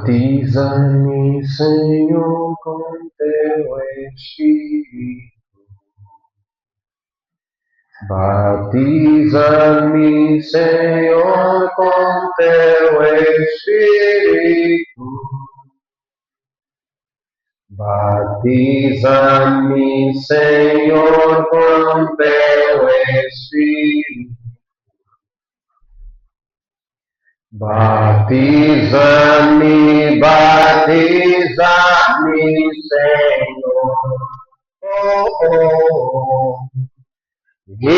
Batiza-me, Senhor, com teu Espírito. Batiza-me, Senhor, com teu Espírito. Batiza-me, Senhor, com teu Espírito. Batiza-me, batiza-me, Senhor. Oh, oh. E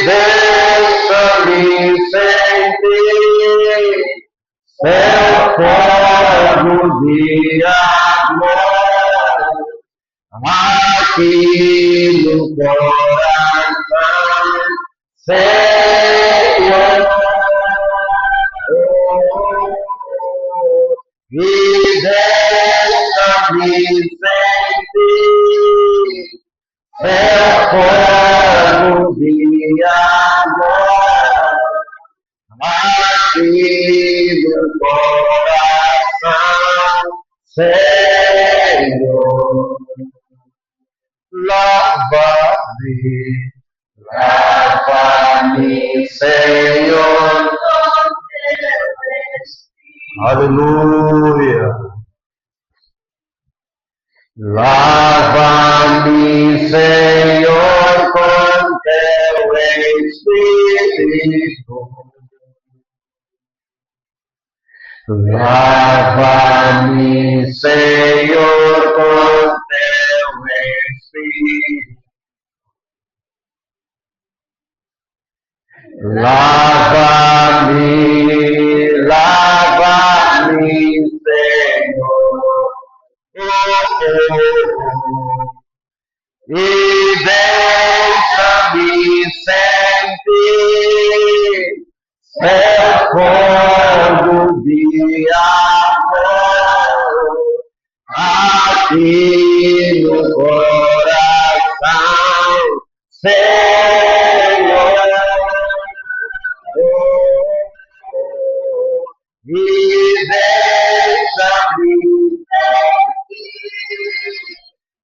deixa-me sentir seu fogo de amor aqui no coração, Senhor. E deixa-me sentir seu fogo de amor aqui no coração, Senhor. Lava-me, lava-me, Senhor. Aleluia. Lava-me, Senhor, com teu Espírito. Lava-me, Senhor, com teu Espírito. Lava-me, lava-me, Senhor. E deixa-me sentir seu fogo de amor aqui no coração, Senhor. E deixa-me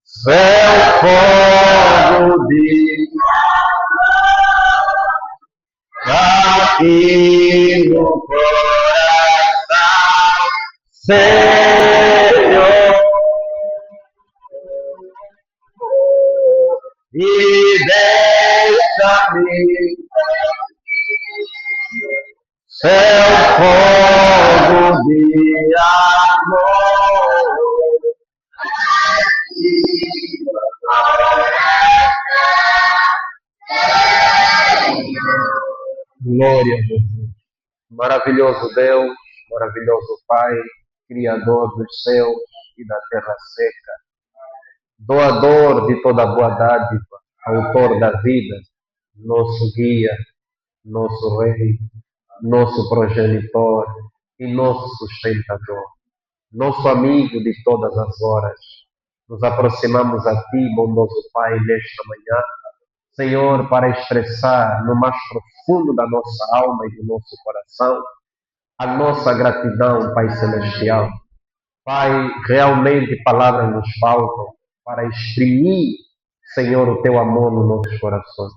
seu fogo de aqui no coração, Senhor. E deixa-me seu fogo de amor. Glória a Jesus. Maravilhoso Deus, maravilhoso Pai, Criador dos céus e da terra seca, doador de toda boa dádiva, autor da vida, nosso guia, nosso Rei, nosso progenitor e nosso sustentador, nosso amigo de todas as horas. Nos aproximamos a Ti, bondoso Pai, nesta manhã, Senhor, para expressar no mais profundo da nossa alma e do nosso coração a nossa gratidão, Pai Celestial. Pai, realmente palavras nos faltam para exprimir, Senhor, o Teu amor nos nossos corações.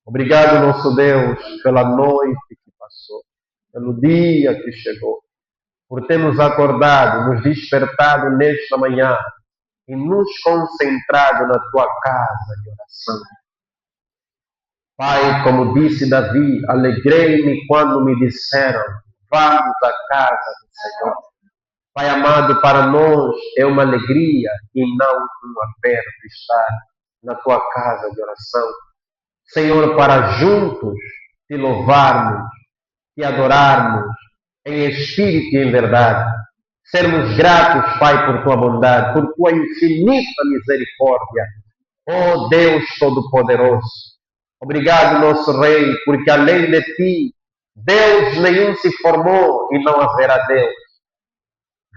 Obrigado, nosso Deus, pela noite que passou, pelo dia que chegou, por ter nos acordado, nos despertado nesta manhã e nos concentrado na Tua casa de oração. Pai, como disse Davi, alegrei-me quando me disseram, vamos à casa do Senhor. Pai amado, para nós é uma alegria e não um aperto estar na Tua casa de oração. Senhor, para juntos Te louvarmos, Te adorarmos em espírito e em verdade. Sermos gratos, Pai, por Tua bondade, por Tua infinita misericórdia. Ó Deus Todo-Poderoso, obrigado, nosso Rei, porque além de Ti, Deus nenhum se formou e não haverá Deus.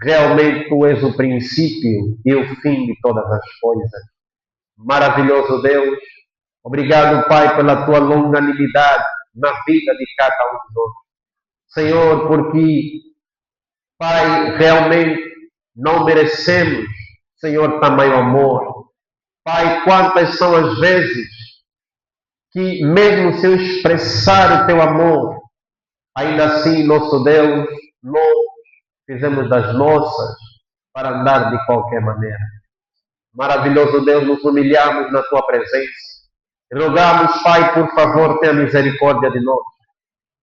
Realmente Tu és o princípio e o fim de todas as coisas. Maravilhoso Deus, obrigado, Pai, pela Tua longanimidade na vida de cada um de nós. Senhor, porque Pai, realmente não merecemos, Senhor, tamanho amor. Pai, quantas são as vezes que, mesmo sem expressar o teu amor, ainda assim, nosso Deus, nós fizemos das nossas para andar de qualquer maneira. Maravilhoso Deus, nos humilhamos na tua presença. Rogamos, Pai, por favor, tenha misericórdia de nós.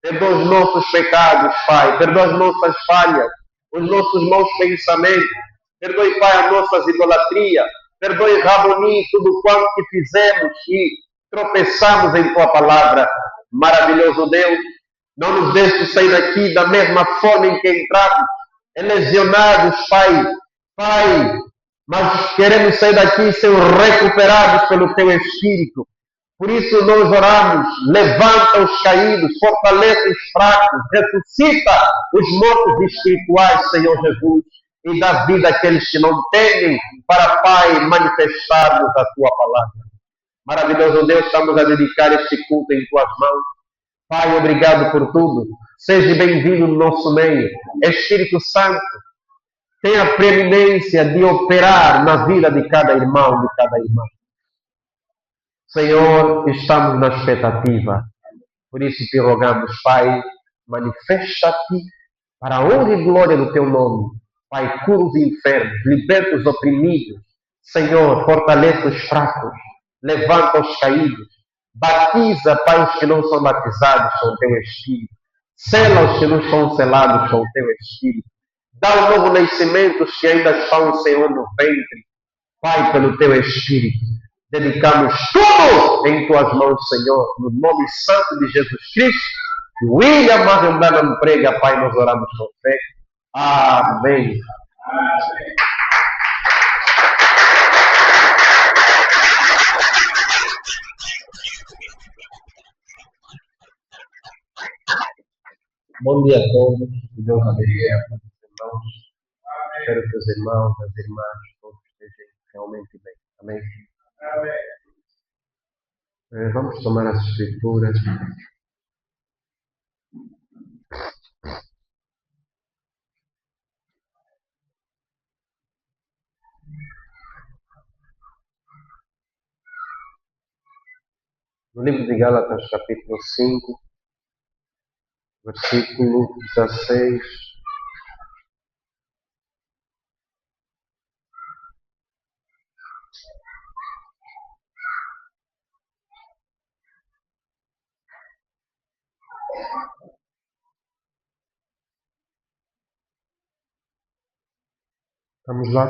Perdoa os nossos pecados, Pai. Perdoa as nossas falhas, os nossos maus pensamentos. Perdoe, Pai, as nossas idolatrias. Perdoe, Rabonim, tudo quanto que fizemos e tropeçamos em Tua palavra. Maravilhoso Deus, não nos deixe sair daqui da mesma forma em que entramos, lesionados, Pai. Pai, mas queremos sair daqui e ser recuperados pelo Teu Espírito. Por isso nós oramos, levanta os caídos, fortalece os fracos, ressuscita os mortos espirituais, Senhor Jesus, e dá vida àqueles que não têm, para, Pai, manifestarmos a Tua palavra. Maravilhoso Deus, estamos a dedicar este culto em Tuas mãos. Pai, obrigado por tudo. Seja bem-vindo no nosso meio. Espírito Santo, tenha a preeminência de operar na vida de cada irmão, de cada irmã. Senhor, estamos na expectativa. Por isso te rogamos, Pai, manifesta-te para a honra e glória do teu nome. Pai, cura os enfermos, liberta os oprimidos. Senhor, fortalece os fracos, levanta os caídos. Batiza, Pai, os que não são batizados com o teu Espírito. Sela os que não são selados com o teu Espírito. Dá um novo nascimento aos que ainda estão, Senhor, no ventre. Pai, pelo teu Espírito. Dedicamos tudo em tuas mãos, Senhor, no nome santo de Jesus Cristo. William Marandana prega, Pai, nós oramos com fé. Amém. Bom dia a todos. Que Deus abençoe a todos os irmãos. Espero que os irmãos, as irmãs, todos estejam realmente bem. Amém. Vamos tomar as escrituras. No livro de Gálatas, capítulo 5, versículo 16. Vamos lá.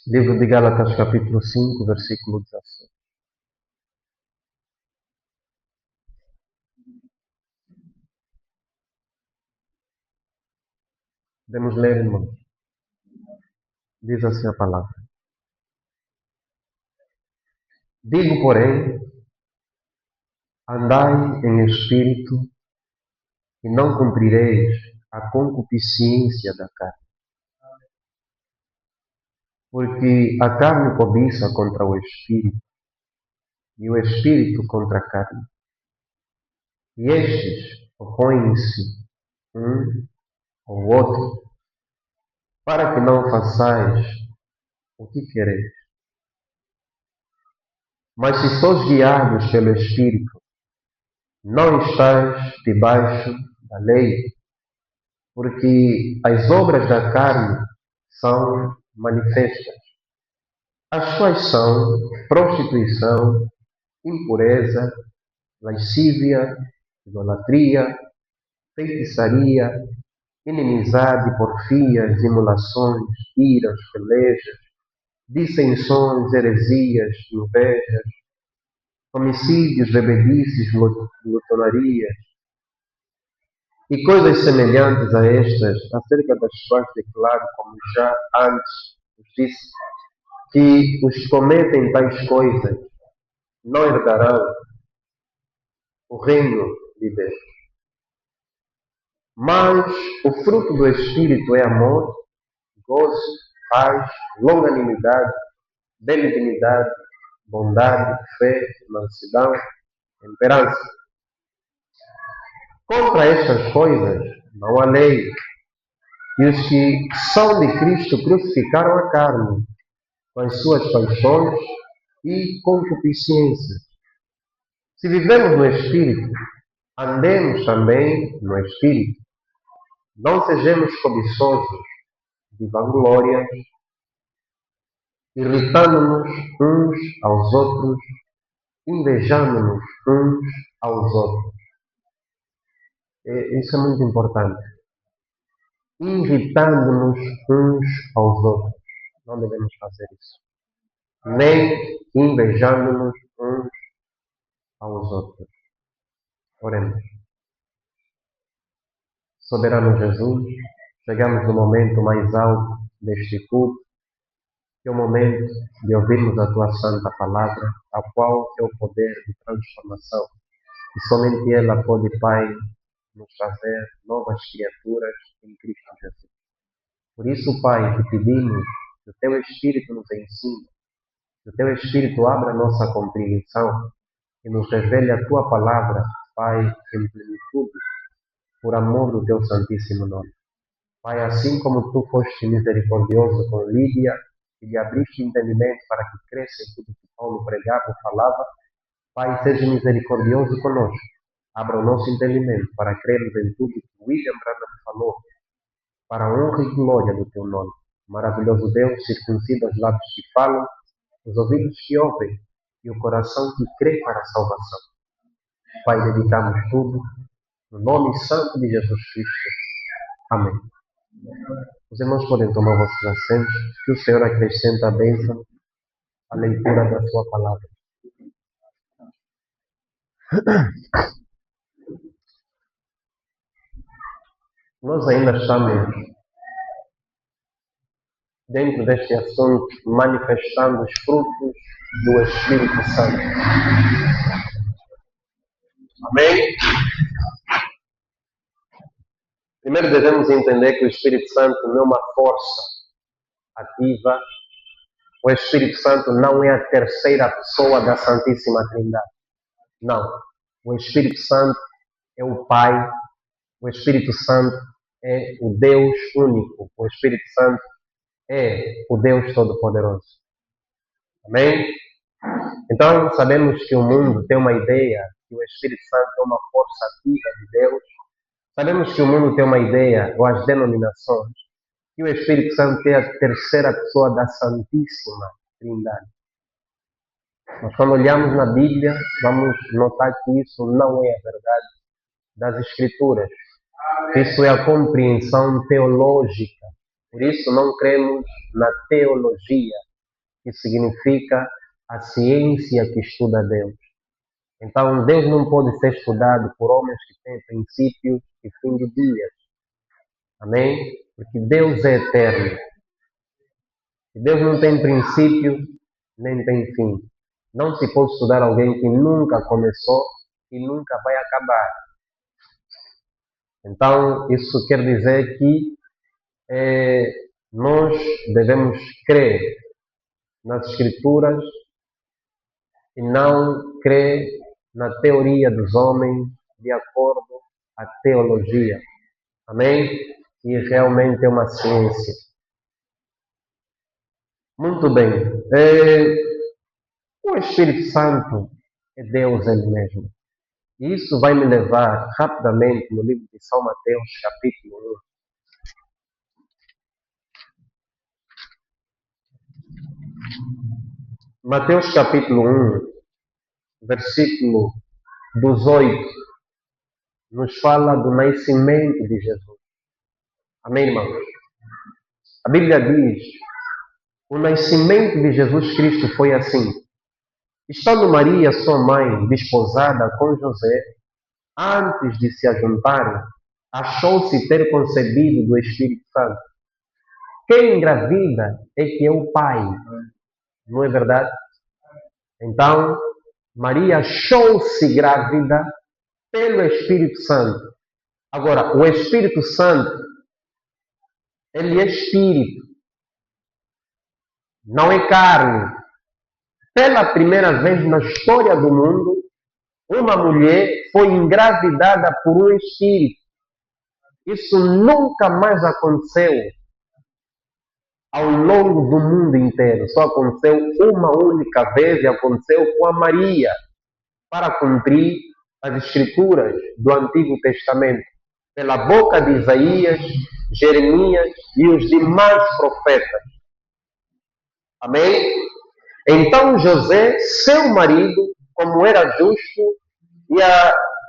Livro de Gálatas, capítulo 5, versículo 16. Podemos ler, irmãos. Diz assim a palavra. Digo, porém, andai em espírito e não cumprireis a concupiscência da carne. Porque a carne cobiça contra o espírito e o espírito contra a carne. E estes opõem-se um ao outro, para que não façais o que quereis. Mas se sois guiados pelo Espírito, não estáis debaixo da lei, porque as obras da carne são manifestas, as quais são prostituição, impureza, lascívia, idolatria, feitiçaria, inimizade, porfias, emulações, iras, pelejas, dissensões, heresias, invejas, homicídios, bebedices, glutonarias e coisas semelhantes a estas, acerca das quais declaro, como já antes vos disse, que os que cometem tais coisas não herdarão o reino de Deus. Mas o fruto do Espírito é amor, gozo, paz, longanimidade, benignidade, bondade, fé, mansidão, temperança. Contra estas coisas não há lei. E os que são de Cristo crucificaram a carne, com as suas paixões e concupiscências. Se vivemos no Espírito, andemos também no Espírito. Não sejamos cobiçosos de vanglória, irritando-nos uns aos outros, invejando-nos uns aos outros. Isso é muito importante. Irritando-nos uns aos outros. Não devemos fazer isso. Nem invejando-nos uns aos outros. Oremos. Soberano Jesus, chegamos no momento mais alto deste culto, que é o momento de ouvirmos a Tua Santa Palavra, a qual é o poder de transformação. E somente ela pode, Pai, nos trazer novas criaturas em Cristo Jesus. Por isso, Pai, te pedimos que o Teu Espírito nos ensine, que o Teu Espírito abra a nossa compreensão e nos revele a Tua Palavra, Pai, em plenitude, por amor do Teu Santíssimo Nome. Pai, assim como Tu foste misericordioso com Lídia e lhe abriste entendimento para que cresça em tudo que Paulo pregava e falava, Pai, seja misericordioso conosco. Abra o nosso entendimento para crermos em tudo que William Branham falou, para a honra e glória do Teu nome. Maravilhoso Deus, circuncida os lábios que falam, os ouvidos que ouvem e o coração que crê para a salvação. Pai, dedicamos tudo no nome santo de Jesus Cristo. Amém. Os irmãos podem tomar vossos assentos, que o Senhor acrescente a bênção à leitura da sua palavra. Nós ainda estamos dentro deste assunto, manifestando os frutos do Espírito Santo. Amém? Primeiro devemos entender que o Espírito Santo não é uma força ativa. O Espírito Santo não é a terceira pessoa da Santíssima Trindade. Não. O Espírito Santo é o Pai. O Espírito Santo é o Deus único. O Espírito Santo é o Deus Todo-Poderoso. Amém? Então, sabemos que o mundo tem uma ideia que o Espírito Santo é uma força ativa de Deus. Sabemos que o mundo tem uma ideia, ou as denominações, que o Espírito Santo é a terceira pessoa da Santíssima Trindade. Mas quando olhamos na Bíblia, vamos notar que isso não é a verdade das Escrituras. Isso é a compreensão teológica. Por isso não cremos na teologia, que significa a ciência que estuda Deus. Então, Deus não pode ser estudado por homens que têm princípios e fim de dias. Amém? Porque Deus é eterno. E Deus não tem princípio, nem tem fim. Não se pode estudar alguém que nunca começou e nunca vai acabar. Então, isso quer dizer que nós devemos crer nas Escrituras e não crer na teoria dos homens de acordo com a teologia. Amém? E realmente é uma ciência. Muito bem. O Espírito Santo é Deus Ele mesmo. E isso vai me levar rapidamente no livro de São Mateus, capítulo 1. Mateus, capítulo 1, versículo 18, nos fala do nascimento de Jesus. Amém, irmãos? A Bíblia diz: o nascimento de Jesus Cristo foi assim. Estando Maria, sua mãe, desposada com José, antes de se ajuntarem, achou-se ter concebido do Espírito Santo. Quem engravida é que é o Pai, não é verdade? Então, Maria achou-se grávida pelo Espírito Santo. Agora, o Espírito Santo, ele é espírito, não é carne. Pela primeira vez na história do mundo, uma mulher foi engravidada por um espírito. Isso nunca mais aconteceu ao longo do mundo inteiro. Só aconteceu uma única vez e aconteceu com a Maria, para cumprir as escrituras do Antigo Testamento, pela boca de Isaías, Jeremias e os demais profetas. Amém? Então José, seu marido, como era justo e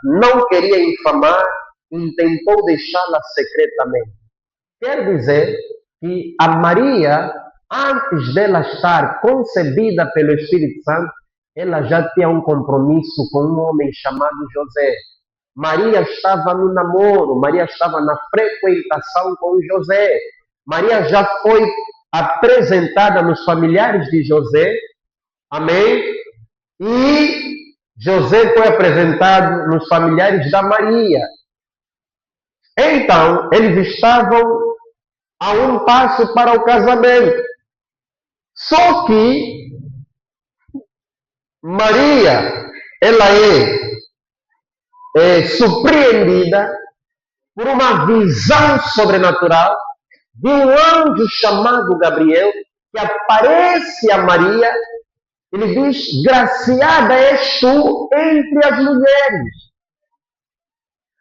não queria infamar, intentou deixá-la secretamente. Quer dizer que a Maria, antes dela estar concebida pelo Espírito Santo, ela já tinha um compromisso com um homem chamado José. Maria estava no namoro, Maria estava na frequentação com José. Maria já foi apresentada nos familiares de José, amém? E José foi apresentado nos familiares da Maria. Então, eles estavam a um passo para o casamento. Só que Maria, ela é surpreendida por uma visão sobrenatural de um anjo chamado Gabriel, que aparece a Maria. Ele diz: graciada és tu entre as mulheres.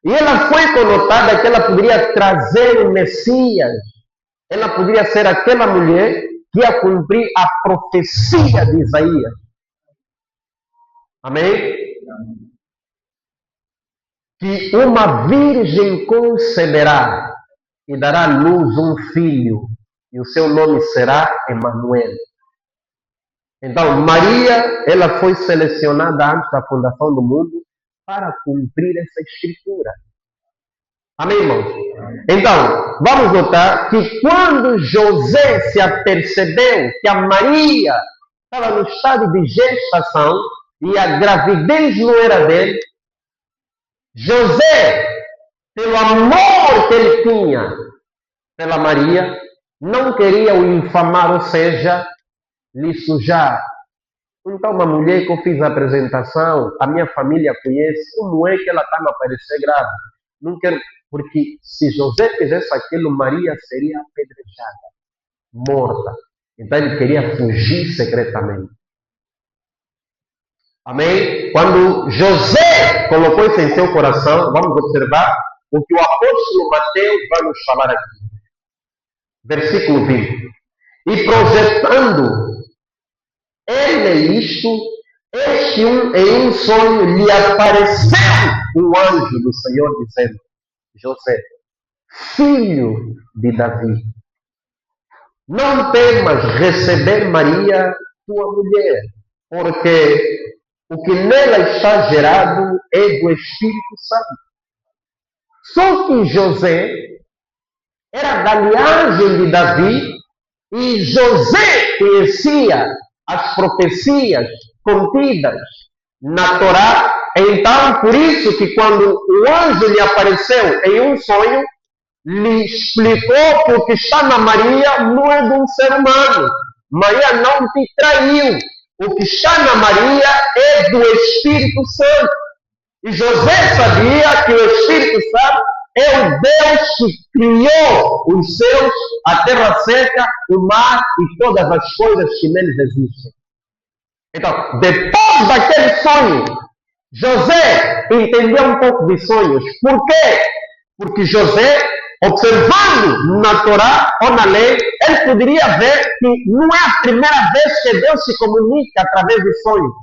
E ela foi conotada que ela poderia trazer o Messias. Ela poderia ser aquela mulher que ia cumprir a profecia de Isaías. Amém? Que uma virgem conceberá e dará à luz um filho, e o seu nome será Emanuel. Então, Maria, ela foi selecionada antes da fundação do mundo para cumprir essa escritura. Amém, irmãos? Então, vamos notar que quando José se apercebeu que a Maria estava no estado de gestação e a gravidez não era dele, José, pelo amor que ele tinha pela Maria, não queria o infamar, ou seja, lhe sujar. Então, uma mulher que eu fiz a apresentação, a minha família conhece, como é que ela está a aparecer grávida? Não quero, porque se José fizesse aquilo, Maria seria apedrejada, morta. Então, ele queria fugir secretamente. Amém? Quando José colocou isso em seu coração, vamos observar o que o apóstolo Mateus vai nos falar aqui. Versículo 20. E projetando ele isto, em um sonho lhe apareceu um anjo do Senhor dizendo: José, filho de Davi, não temas receber Maria, tua mulher, porque o que nela está gerado é do Espírito Santo. Só que José era da linhagem de Davi e José conhecia as profecias contidas na Torá. Então, por isso que quando o anjo lhe apareceu em um sonho, lhe explicou que o que está na Maria não é de um ser humano. Maria não te traiu. O que está na Maria é do Espírito Santo. E José sabia que o Espírito Santo é o Deus que criou os céus, a terra seca, o mar e todas as coisas que neles existem. Então, depois daquele sonho, José entendeu um pouco de sonhos. Por quê? Porque José, observando na Torá ou na lei, ele poderia ver que não é a primeira vez que Deus se comunica através de sonhos.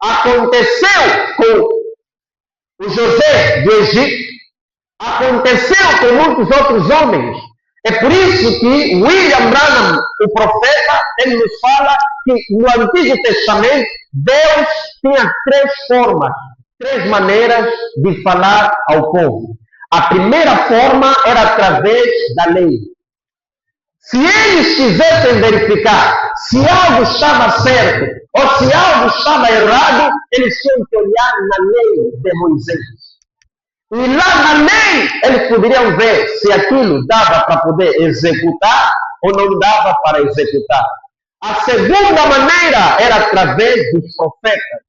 Aconteceu com o José do Egito, aconteceu com muitos outros homens. É por isso que William Branham, o profeta, ele nos fala que no Antigo Testamento Deus tinha 3 formas, 3 maneiras de falar ao povo. A primeira forma era através da lei. Se eles quisessem verificar se algo estava certo ou se algo estava errado, eles tinham que olhar na lei de Moisés. E lá na lei, eles poderiam ver se aquilo dava para poder executar ou não dava para executar. A segunda maneira era através dos profetas.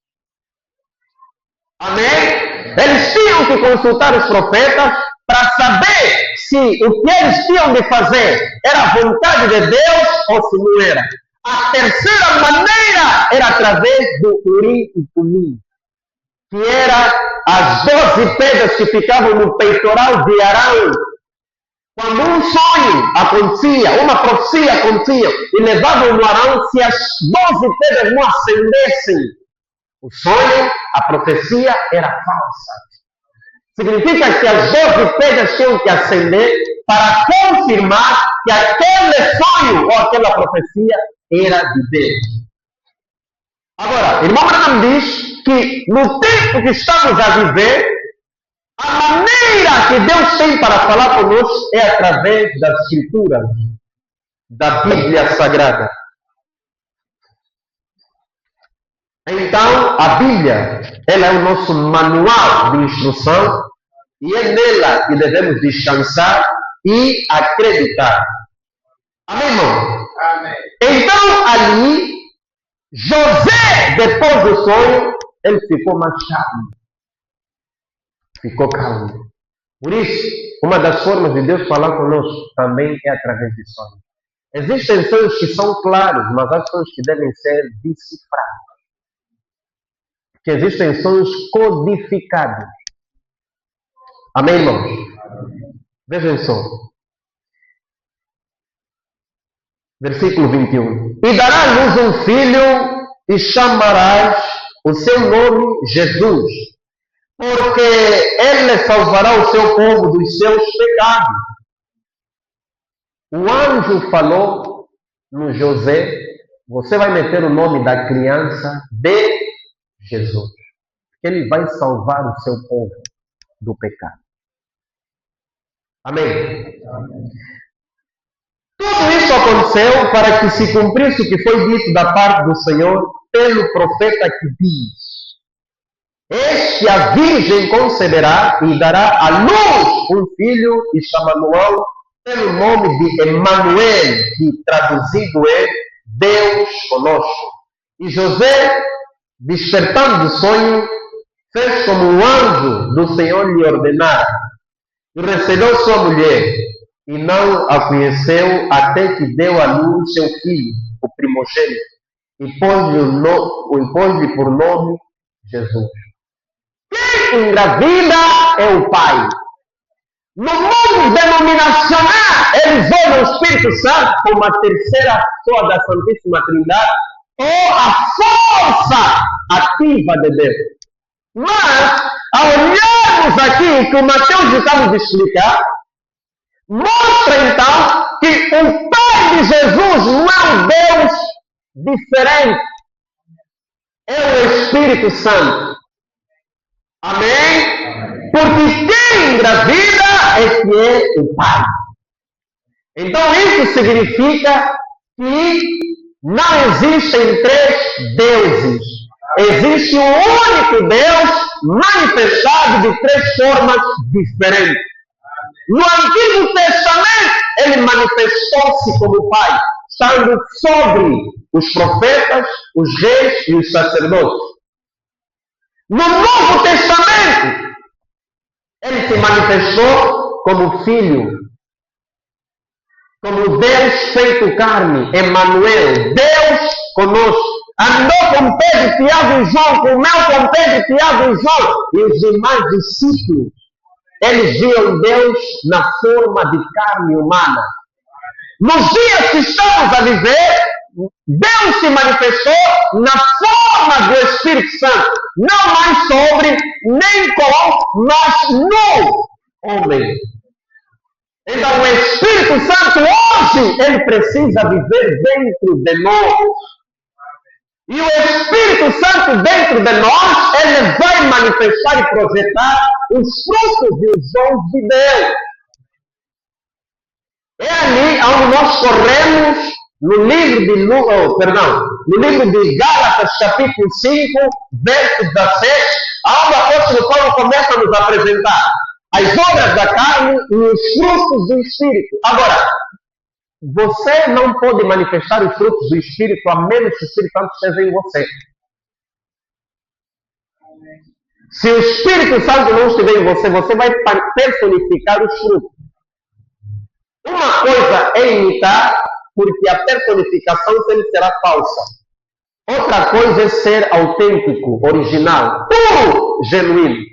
Amém? Eles tinham que consultar os profetas para saber se o que eles tinham de fazer era a vontade de Deus ou se não era. A terceira maneira era através do Urim e Tumim, que era as 12 pedras que ficavam no peitoral de Arão. Quando um sonho acontecia, uma profecia acontecia, e levavam no Arão, se as 12 pedras não acendessem, o sonho, a profecia era falsa. Significa que as 12 pedras tinham que acender para confirmar que aquele sonho ou aquela profecia era de Deus. Agora, irmão Branham diz que no tempo que estamos a viver, a maneira que Deus tem para falar conosco é através das Escrituras, da Bíblia Sagrada. Então, a Bíblia, ela é o nosso manual de instrução e é nela que devemos descansar e acreditar. Amém, irmão? Amém. Então, ali, José, depois do sonho, ele ficou mais calmo. Ficou calmo. Por isso, uma das formas de Deus falar conosco também é através de sonhos. Existem sonhos que são claros, mas há sonhos que devem ser decifrados. Que existem sonhos codificados. Amém, irmãos? Vejam só. Versículo 21. E dará-lhes um filho e chamarás o seu nome Jesus, porque ele salvará o seu povo dos seus pecados. O anjo falou no José, você vai meter o nome da criança de Jesus. Ele vai salvar o seu povo do pecado. Amém? Amém. Tudo isso aconteceu para que se cumprisse o que foi dito da parte do Senhor pelo profeta que diz: eis que a virgem conceberá e dará à luz um filho e chamá-lo pelo nome de Emanuel, que traduzido é Deus conosco. E José, despertando do sonho, fez como o anjo do Senhor lhe ordenara, e recebeu sua mulher, e não a conheceu até que deu à luz seu filho, o primogênito, e pôs-lhe por nome Jesus. Quem engravida é o Pai. No mundo denominacional, eles olham o Espírito Santo como a terceira pessoa da Santíssima Trindade, ou a força ativa de Deus. Mas, ao olharmos aqui o que o Mateus está nos explicar, mostra então que o Pai de Jesus não é um Deus diferente, é o Espírito Santo. Amém? Porque quem engravida é que é o Pai. Então isso significa que não existem três deuses. Existe um único Deus manifestado de três formas diferentes. No Antigo Testamento, ele manifestou-se como Pai, estando sobre os profetas, os reis e os sacerdotes. No Novo Testamento, ele se manifestou como Filho, como Deus feito carne, Emanuel, Deus conosco. Andou com Pedro, Tiago e João, comeu com Pedro, Tiago e João, e os demais discípulos. Eles viam Deus na forma de carne humana. Nos dias que estamos a viver, Deus se manifestou na forma do Espírito Santo. Não mais sobre, nem com, mas no homem. Então o Espírito Santo hoje, ele precisa viver dentro de nós. E o Espírito Santo dentro de nós, ele vai manifestar e projetar os frutos e os dons de Deus. É ali onde nós corremos no livro de no livro de Gálatas, capítulo 5, verso 17, onde o apóstolo Paulo começa a nos apresentar as obras da carne e os frutos do Espírito. Agora, você não pode manifestar os frutos do Espírito a menos que o Espírito Santo esteja em você. Se o Espírito Santo não estiver em você, você vai personificar os frutos. Uma coisa é imitar, porque a personificação sempre será falsa. Outra coisa é ser autêntico, original, puro, genuíno.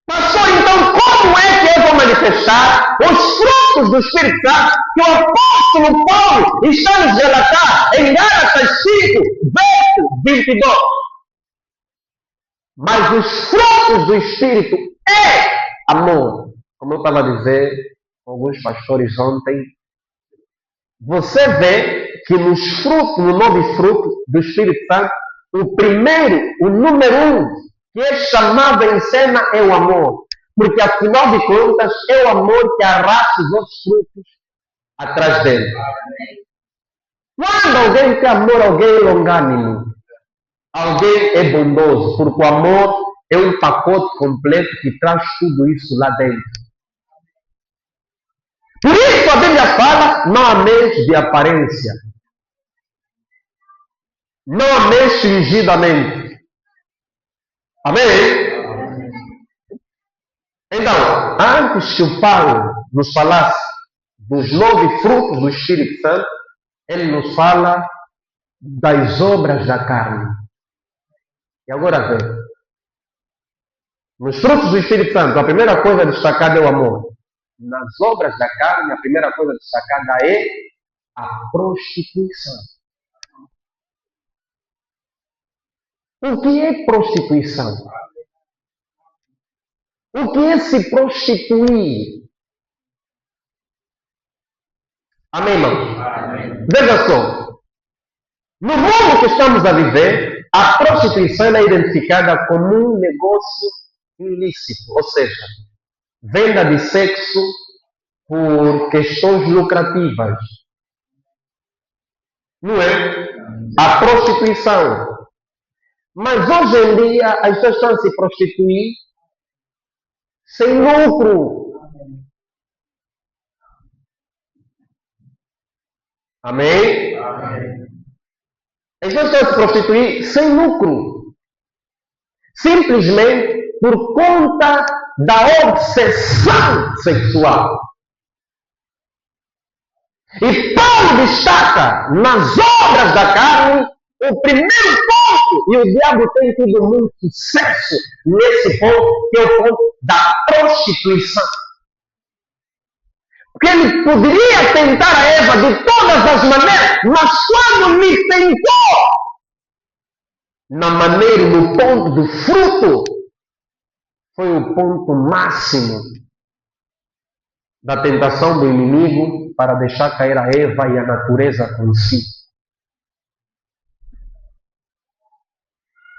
Pastor, então como é que eu vou manifestar os frutos do Espírito Santo que o apóstolo Paulo está nos relatar em Gálatas 5, verso 22? Mas os frutos do Espírito é amor. Como eu estava a dizer com alguns pastores ontem, você vê que nos frutos, no 9 frutos do Espírito Santo, o primeiro, o número 1, que é chamado em cena é o amor. Porque, afinal de contas, é o amor que arrasta os outros frutos atrás dele. Quando alguém tem amor, alguém é longânimo. Alguém é bondoso, porque o amor é um pacote completo que traz tudo isso lá dentro. Por isso a Bíblia fala, não ameis de aparência. Não ameis fingidamente. Amém? Então, antes que o Paulo nos falasse dos 9 frutos do Espírito Santo, ele nos fala das obras da carne. E agora vê. Nos frutos do Espírito Santo, a primeira coisa destacada é o amor. Nas obras da carne, a primeira coisa destacada é a prostituição. O que é prostituição? O que é se prostituir? Amém, irmão? Amém. Veja só. No mundo que estamos a viver, a prostituição é identificada como um negócio ilícito, ou seja, venda de sexo por questões lucrativas. Não é? A prostituição. Mas hoje em dia as pessoas estão a se prostituir sem lucro. Amém? Amém. As pessoas estão a se prostituir sem lucro. Simplesmente por conta da obsessão sexual. E Paulo destaca nas obras da carne o primeiro ponto, e o diabo tem tido muito sucesso nesse ponto, que é o ponto da prostituição. Porque ele poderia tentar a Eva de todas as maneiras, mas quando me tentou, na maneira, no ponto do fruto, foi o ponto máximo da tentação do inimigo para deixar cair a Eva e a natureza consigo.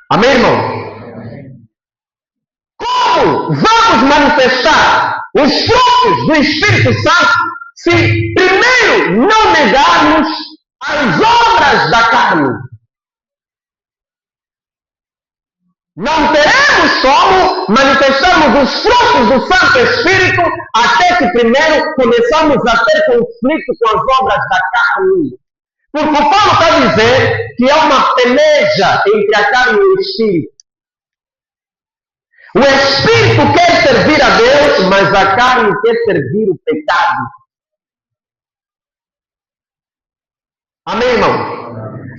Amém, irmão? Como vamos manifestar os frutos do Espírito Santo se primeiro não negarmos as obras da carne? Não teremos como manifestarmos os frutos do Santo Espírito até que primeiro começamos a ter conflito com as obras da carne. Porque o Paulo está a dizer que há uma peleja entre a carne e o Espírito. O Espírito quer servir a Deus, mas a carne quer servir o pecado. Amém, irmão?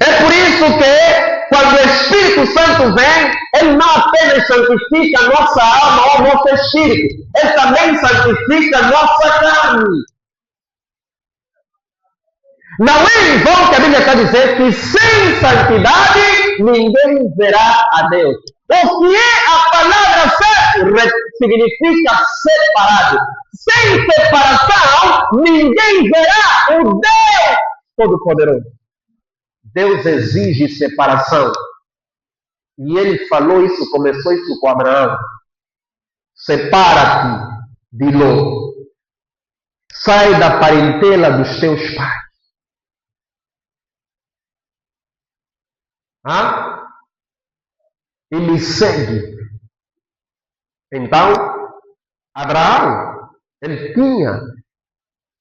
É por isso que quando o Espírito Santo vem, ele não apenas santifica a nossa alma ou o nosso espírito, ele também santifica a nossa carne. Não é em vão que a Bíblia está dizendo que sem santidade ninguém verá a Deus. O que é a palavra santo significa separado. Sem separação ninguém verá o Deus Todo-Poderoso. Deus exige separação. E ele falou isso, começou isso com Abraão. Separa-te de Ló. sai da parentela dos teus pais. E me segue. Então, Abraão, ele tinha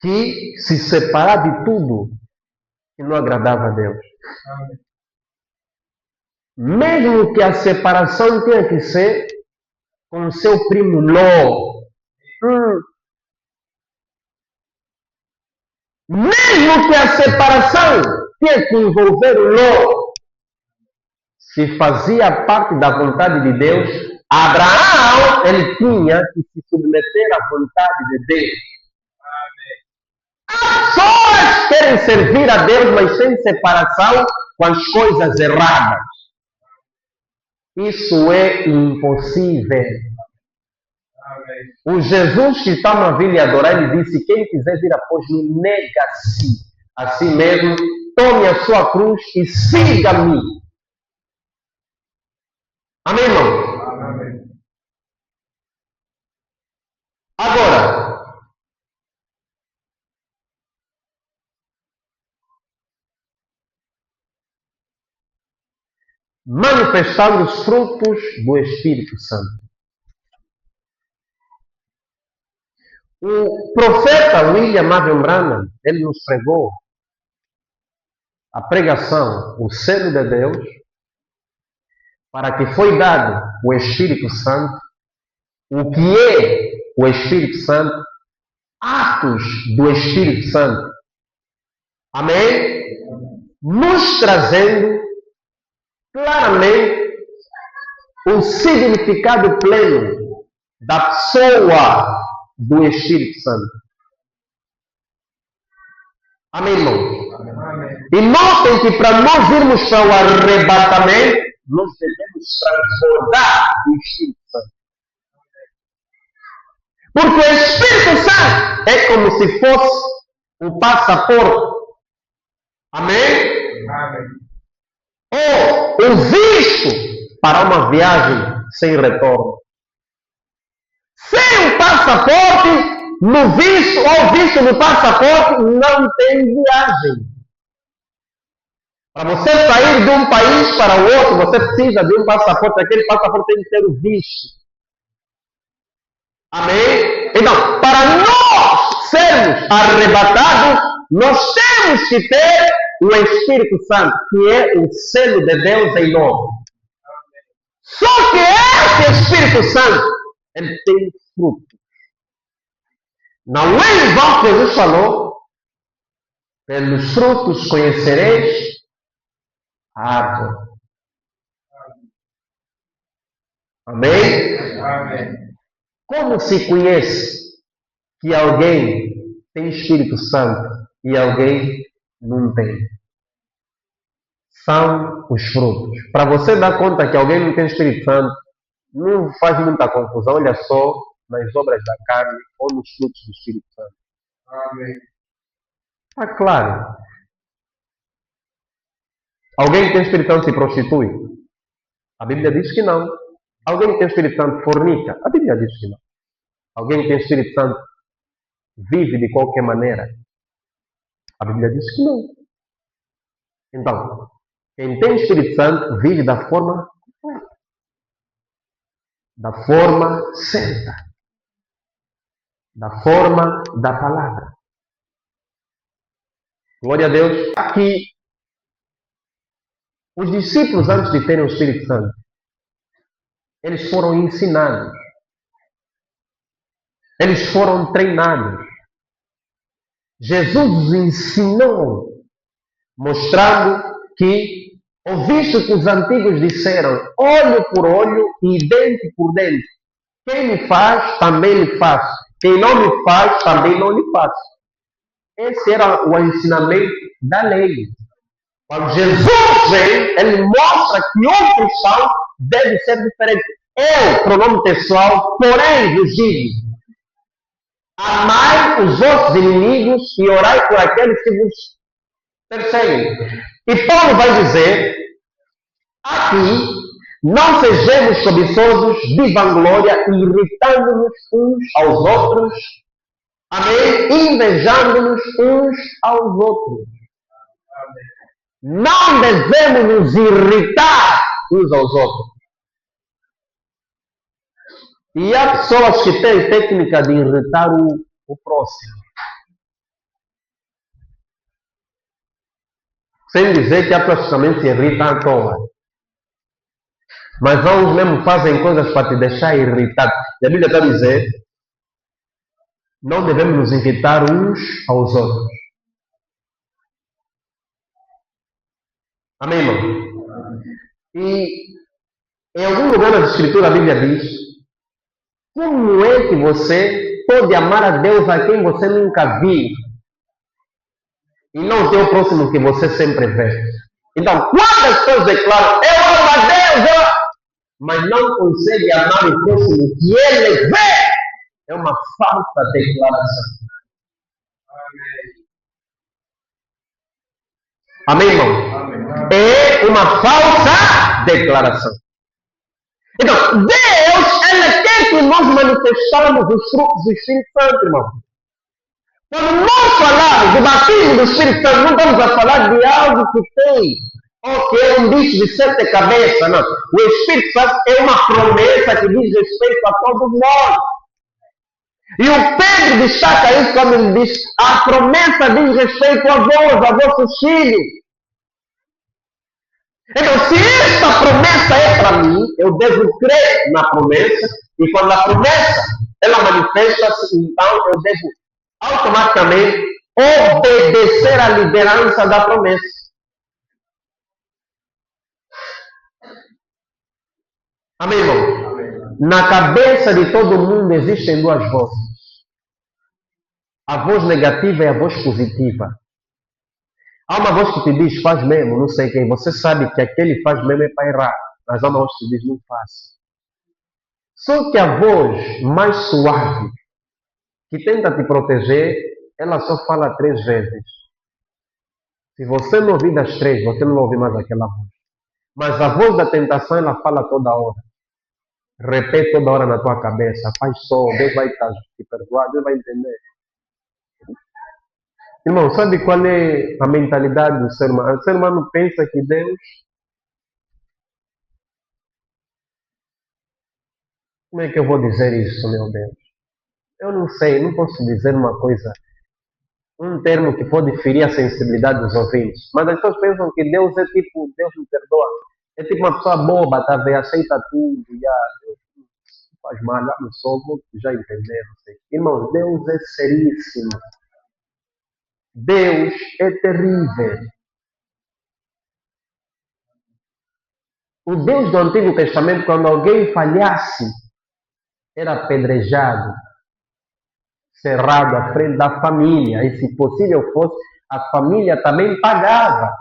que se separar de tudo que não agradava a Deus. Mesmo que a separação tenha que ser com o seu primo Ló. Mesmo que a separação tenha que envolver o Ló, se fazia parte da vontade de Deus, Abraão, ele tinha que se submeter à vontade de Deus. As pessoas querem servir a Deus, mas sem separação com as coisas erradas. Isso é impossível. O Jesus que está na vila e adorar, ele disse: quem quiser vir após mim, nega-se a si mesmo, tome a sua cruz e siga-me. Amém, irmão? Amém. Agora, manifestando os frutos do Espírito Santo. O profeta William Marion Branham, ele nos pregou a pregação, o selo de Deus, para que foi dado o Espírito Santo, o que é o Espírito Santo, atos do Espírito Santo. Amém? Nos trazendo claramente o significado pleno da pessoa do Espírito Santo. Amém, irmão? E notem que para nós irmos para o arrebatamento, nós devemos transbordar o Espírito Santo. Porque o Espírito Santo é como se fosse um passaporte. Amém? Amém. Ou o visto para uma viagem sem retorno. Sem o passaporte, no visto ou visto no passaporte, não tem viagem. Para você sair de um país para o outro, você precisa de um passaporte. Aquele passaporte tem que ter o visto. Amém? Então, para nós sermos arrebatados, nós temos que ter o Espírito Santo, que é o selo de Deus em nós. Só que esse Espírito Santo, ele tem fruto. Não é em vão que Jesus falou: pelos frutos conhecereis a árvore. Amém? Amém. Como se conhece que alguém tem Espírito Santo e alguém não tem? São os frutos. Para você dar conta que alguém não tem Espírito Santo, não faz muita confusão. Olha só nas obras da carne ou nos frutos do Espírito Santo. Amém. Está claro. Alguém que tem Espírito Santo se prostitui? A Bíblia diz que não. Alguém que tem Espírito Santo fornica? A Bíblia diz que não. Alguém que tem Espírito Santo vive de qualquer maneira? A Bíblia diz que não. Então, quem tem Espírito Santo vive da forma correta, da forma certa, da forma da palavra. Glória a Deus. Aqui, os discípulos, antes de terem o Espírito Santo, eles foram ensinados. Eles foram treinados. Jesus os ensinou, mostrando que, visto que os antigos disseram, olho por olho e dente por dente. Quem me faz, também lhe faço. Quem não me faz, também não lhe faço. Esse era o ensinamento da lei. Quando Jesus vem, ele mostra que um cristão deve ser diferente. Eu, pronome pessoal, porém vos digo: amai os vossos inimigos e orai por aqueles que vos perseguem. E Paulo vai dizer aqui: não sejamos cobiçosos de vanglória, irritando-nos uns aos outros, Amém? Invejando-nos uns aos outros. Não devemos nos irritar uns aos outros. E há pessoas que têm técnica de irritar o próximo. Sem dizer que há pessoas que também se irritam à toa. Mas uns mesmo fazem coisas para te deixar irritado. E a Bíblia está a dizer, não devemos nos irritar uns aos outros. Amém, irmão? E em algum lugar da Escritura a Bíblia diz, como é que você pode amar a Deus a quem você nunca viu? E não ter o próximo que você sempre vê. Então, quando as pessoas declaram, eu amo a Deus, mas não consegue amar o próximo que ele vê, é uma falsa declaração. Amém, irmão? Amém. É uma falsa declaração. Então, Deus, Ele quer que nós manifestamos os frutos do Espírito Santo, irmão. Quando nós falamos do batismo do Espírito Santo, não estamos a falar de algo que tem, ou que é um bicho de 7 cabeças, não. O Espírito Santo é uma promessa que diz respeito a todos nós. E o Pedro destaca isso quando ele diz, a promessa diz respeito a vós, a vossos filhos. Então, se esta promessa é para mim, eu devo crer na promessa, e quando a promessa ela manifesta-se, então eu devo automaticamente obedecer à liderança da promessa. Amém, irmão? Amém. Na cabeça de todo mundo existem duas vozes. A voz negativa e a voz positiva. Há uma voz que te diz, faz mesmo, não sei quem. Você sabe que aquele faz mesmo é para errar. Mas há uma voz que te diz, não faça. Só que a voz mais suave, que tenta te proteger, ela só fala 3 vezes. Se você não ouvir das 3, você não vai ouvir mais aquela voz. Mas a voz da tentação, ela fala toda hora. Repete toda hora na tua cabeça. Faz som, Deus vai te perdoar, Deus vai entender. Irmão, sabe qual é a mentalidade do ser humano? O ser humano pensa que Deus... Como é que eu vou dizer isso, meu Deus? Eu não sei, não posso dizer uma coisa, um termo que pode ferir a sensibilidade dos ouvintes. Mas as pessoas pensam que Deus é tipo, Deus me perdoa. É tipo uma pessoa boba, tá vendo? Aceita tudo, Deus faz mal, não sou, já entenderam. Irmão, Deus é seríssimo. Deus é terrível. O Deus do Antigo Testamento, quando alguém falhasse, era apedrejado, cerrado à frente da família. E se possível fosse, a família também pagava.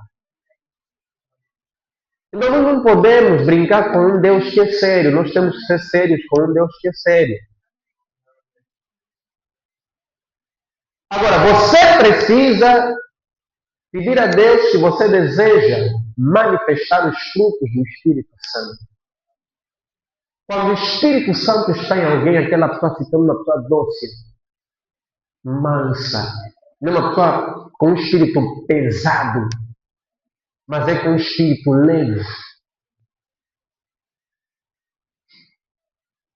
Então nós não podemos brincar com um Deus que é sério. Nós temos que ser sérios com um Deus que é sério. Agora, você precisa pedir a Deus se você deseja manifestar os frutos do Espírito Santo. Quando o Espírito Santo está em alguém, aquela pessoa se torna uma pessoa dócil, mansa. Não é uma pessoa com um espírito pesado, mas é com um espírito leve.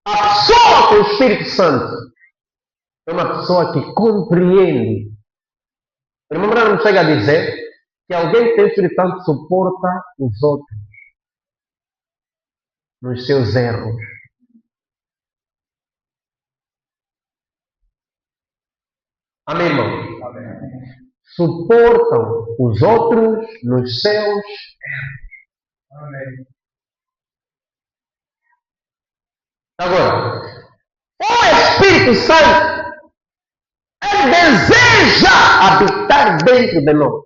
A pessoa com o Espírito Santo é uma pessoa que compreende. O irmão Branham não chega a dizer que alguém que tem o Espírito Santo suporta os outros nos seus erros. Amém, irmão? Amém. Suportam os outros nos seus erros. Amém. Agora, o Espírito Santo, ele deseja habitar dentro de nós.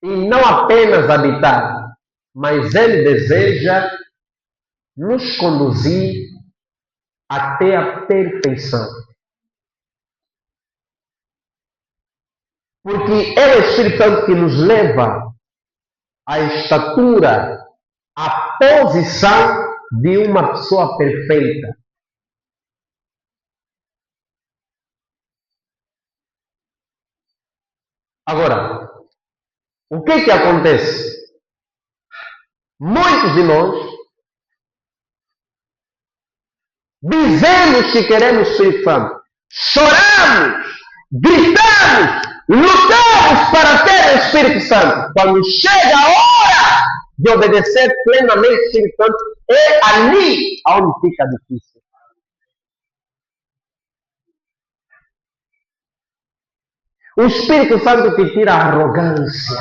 E não apenas habitar, mas ele deseja nos conduzir até a perfeição. Porque é o Espírito Santo que nos leva à estatura, à posição de uma pessoa perfeita. Agora, o que acontece? Muitos de nós dizemos que queremos Espírito Santo, choramos, gritamos, lutamos para ter o Espírito Santo. Quando chega a hora de obedecer plenamente o Espírito Santo, é ali onde fica difícil. O Espírito Santo te tira a arrogância.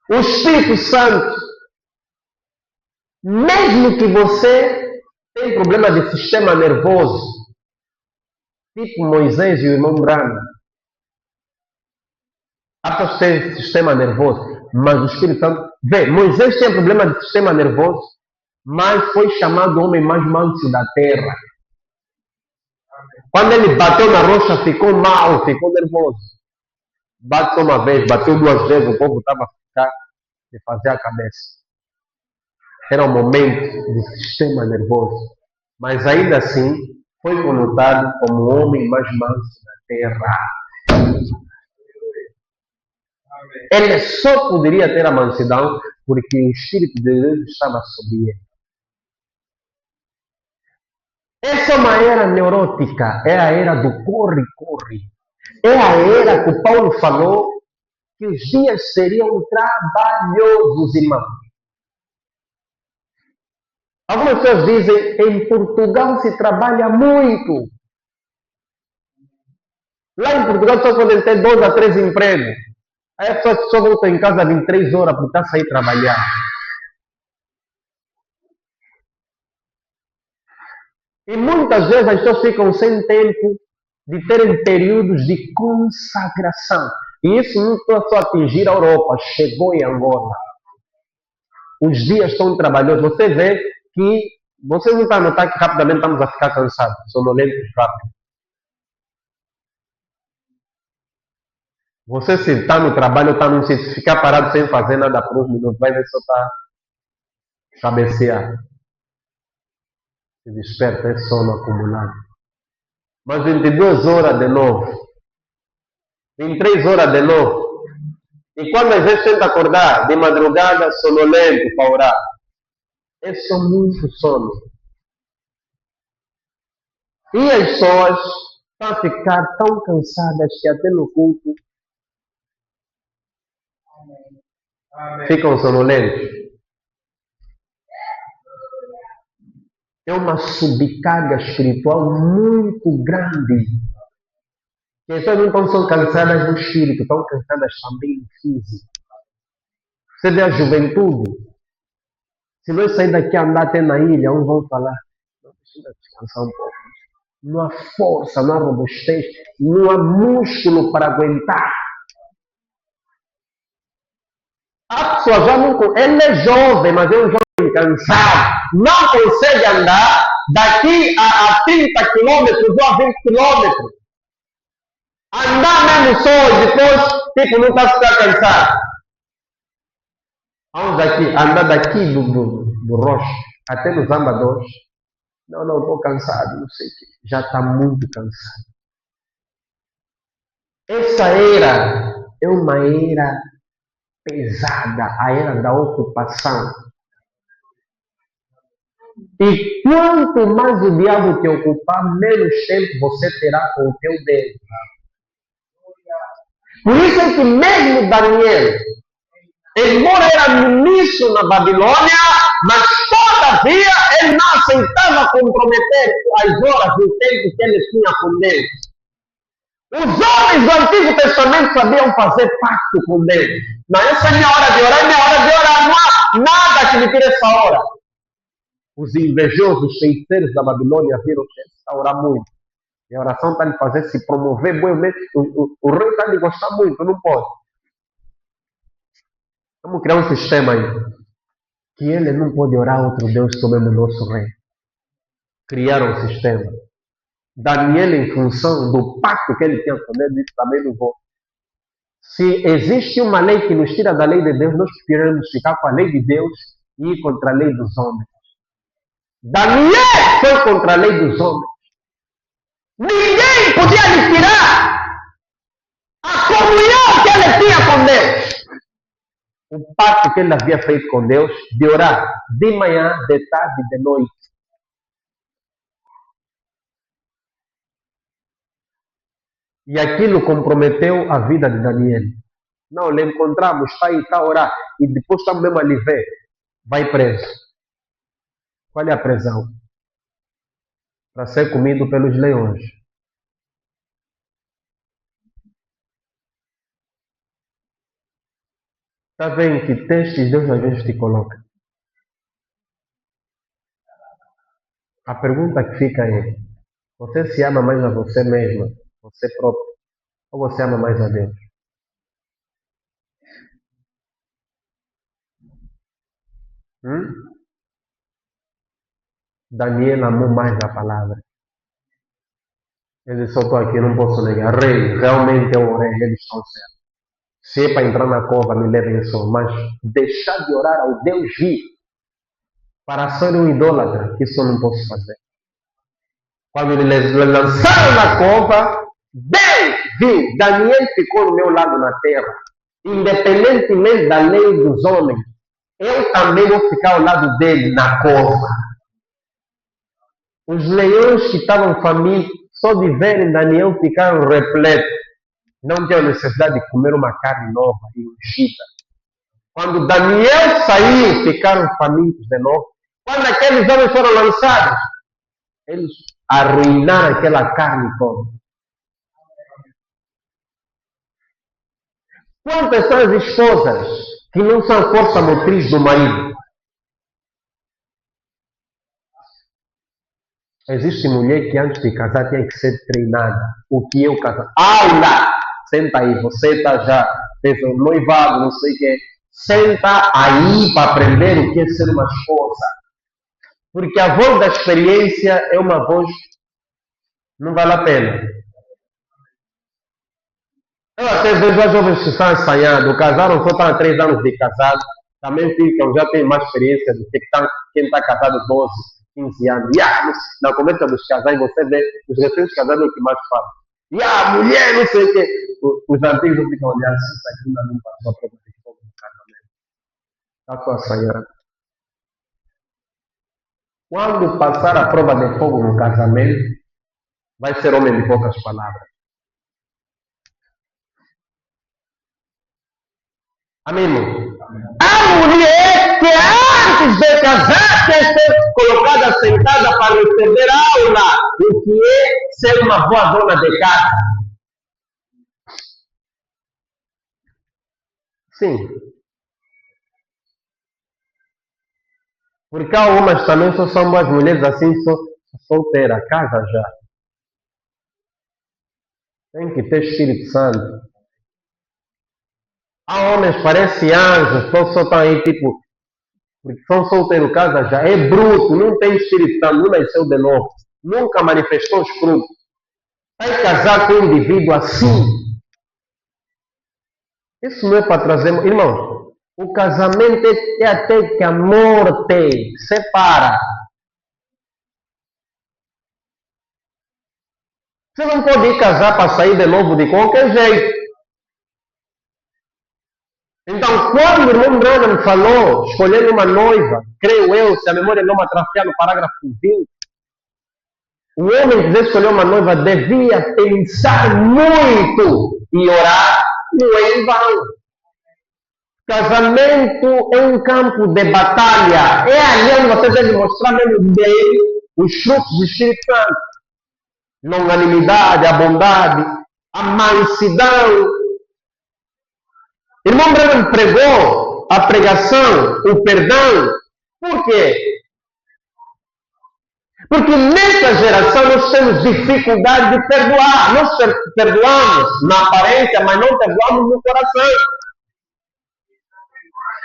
O Espírito Santo, mesmo que você tenha problema de sistema nervoso, tipo Moisés e o irmão Branham, há pessoas que têm sistema nervoso, mas o Espírito Santo, vê, Moisés tinha problema de sistema nervoso, mas foi chamado o homem mais manso da terra. Quando ele bateu na rocha, ficou mal, ficou nervoso. Bateu uma vez, bateu duas vezes, o povo estava a ficar de fazer a cabeça. Era um momento de sistema nervoso. Mas ainda assim, foi conotado como o homem mais manso da terra. Ele só poderia ter a mansidão porque o Espírito de Deus estava sobre ele. Essa é uma era neurótica, é a era do corre-corre. É a era que o Paulo falou que os dias seriam trabalhosos, irmãos. Algumas pessoas dizem, em Portugal se trabalha muito. Lá em Portugal só podem ter 2 a 3 empregos. Aí as pessoas só voltam em casa 23 horas para estar sair trabalhar. E muitas vezes as pessoas ficam sem tempo de terem períodos de consagração. E isso não está só atingir a Europa, chegou em Angola. Os dias estão trabalhosos. Você vê que, você não está a notar que rapidamente estamos a ficar cansados, sonolentos rápido. Você se está no trabalho, está num sítio, ficar parado sem fazer nada por uns minutos, vai ver só está cabecear. Se desperta, é sono acumulado. Mas 22 horas de novo. 23 horas de novo. E quando às vezes tenta acordar, de madrugada, sonolento para orar. É só muito sono. E as pessoas estão a ficar tão cansadas que até no culto ficam sonolentos. É uma subcarga espiritual muito grande. E as pessoas não estão só cansadas no espírito, estão cansadas também no físico. Você vê a juventude. Se nós sair daqui a andar até na ilha, uns vão falar, não, precisa descansar um pouco. Não há força, não há robustez, não há músculo para aguentar. A pessoa já não... Ele é jovem, mas é um jovem cansado. Não consegue andar daqui a 30 quilômetros ou a 20 quilômetros. Andar mesmo só e depois, tipo, não está a ficar cansado. Vamos daqui, andar daqui do Rocha até nos Ambadores. Não, estou cansado, não sei o quê. Já está muito cansado. Essa era é uma era pesada, a era da ocupação. E quanto mais o diabo te ocupar, menos tempo você terá com o teu Deus. Por isso é que mesmo Daniel, embora era ministro na Babilônia, mas todavia ele não aceitava comprometer as horas do tempo que ele tinha com Deus. Os homens do Antigo Testamento sabiam fazer pacto com Deus. Não, essa é minha hora de orar, é minha hora de orar, não há nada que me tire essa hora. Os invejosos feiticeiros da Babilônia viram que está a orar muito. E a oração está lhe fazer se promover. O rei está lhe gostar muito, não pode. Vamos criar um sistema aí. Que ele não pode orar a outro Deus como o nosso rei. Criaram um sistema. Daniel, em função do pacto que ele tinha com Deus, disse também não vou. Se existe uma lei que nos tira da lei de Deus, nós queremos ficar com a lei de Deus e ir contra a lei dos homens. Daniel foi contra a lei dos homens. Ninguém podia lhe tirar pacto que ele havia feito com Deus de orar de manhã, de tarde e de noite. E aquilo comprometeu a vida de Daniel. Não, lhe encontramos, está aí, está a orar. E depois estamos mesmo ali ver. Vai preso. Qual é a prisão? Para ser comido pelos leões. Está vendo que testes Deus às vezes te coloca? A pergunta que fica é: você se ama mais a você mesma, você próprio, ou você ama mais a Deus? Hum? Daniel amou mais a palavra. Ele disse: eu estou aqui, não posso negar. Rei, realmente eu orei, eles estão certos. Se é para entrar na cova, me levem só. Mas deixar de orar ao Deus vivo para ser um idólatra, isso eu não posso fazer. Quando eles lançaram na cova, Deus viu. Daniel ficou no meu lado na terra. Independentemente da lei dos homens, eu também vou ficar ao lado dele na cova. Os leões que estavam famintos, só de verem Daniel ficaram repletos. Não tinham necessidade de comer uma carne nova e ungida. Quando Daniel saiu, ficaram famintos de novo. Quando aqueles homens foram lançados, eles arruinaram aquela carne toda. Quantas são as esposas que não são a força motriz do marido? Existe mulher que antes de casar tem que ser treinada. O que é o casar? Aula! Senta aí, você está já, fez um noivado, não sei o que. Senta aí para aprender o que é ser uma esposa. Porque a voz da experiência é uma voz, não vale a pena. Eu até vejo as jovens que estão ensaiando, casaram só estão há 3 anos de casado, também ficam, já têm mais experiência do que quem está casado 12, 15 anos. E na conversa dos casais, você vê os recentes casados é o que mais falam. E a mulher, não sei o quê. Os antigos não ficam olhando, isso aqui ainda não passou a prova de fogo no casamento. Está só ensaiando. Quando passar a prova de fogo no casamento, vai ser homem de poucas palavras. Amém? A mulher que antes de casar quer ser colocada sentada para receber aula, o que é ser uma boa dona de casa. Sim. Porque algumas também só são boas mulheres assim, solteira, casa já. Tem que ter Espírito Santo. Há homens, parece anjos, só estão aí tipo, porque são solteiros, casa já. É bruto, não tem Espírito Santo, não nasceu de novo. Nunca manifestou os frutos. Vai casar com um indivíduo assim. Isso não é para trazer. Irmãos, o casamento é até que a morte separa. Você não pode ir casar para sair de novo de qualquer jeito. Então, quando o irmão Branham falou, escolhendo uma noiva, creio eu, se a memória não me atrapalhar, no parágrafo 20, o homem que quiser escolher uma noiva devia pensar muito e orar, não é em vão. Casamento é um campo de batalha. É ali onde você deve mostrar mesmo bem os frutos do Espírito Santo. Longanimidade, a bondade, a mansidão. Irmão Branham pregou a pregação, o perdão. Por quê? Porque nessa geração nós temos dificuldade de perdoar. Nós perdoamos na aparência, mas não perdoamos no coração.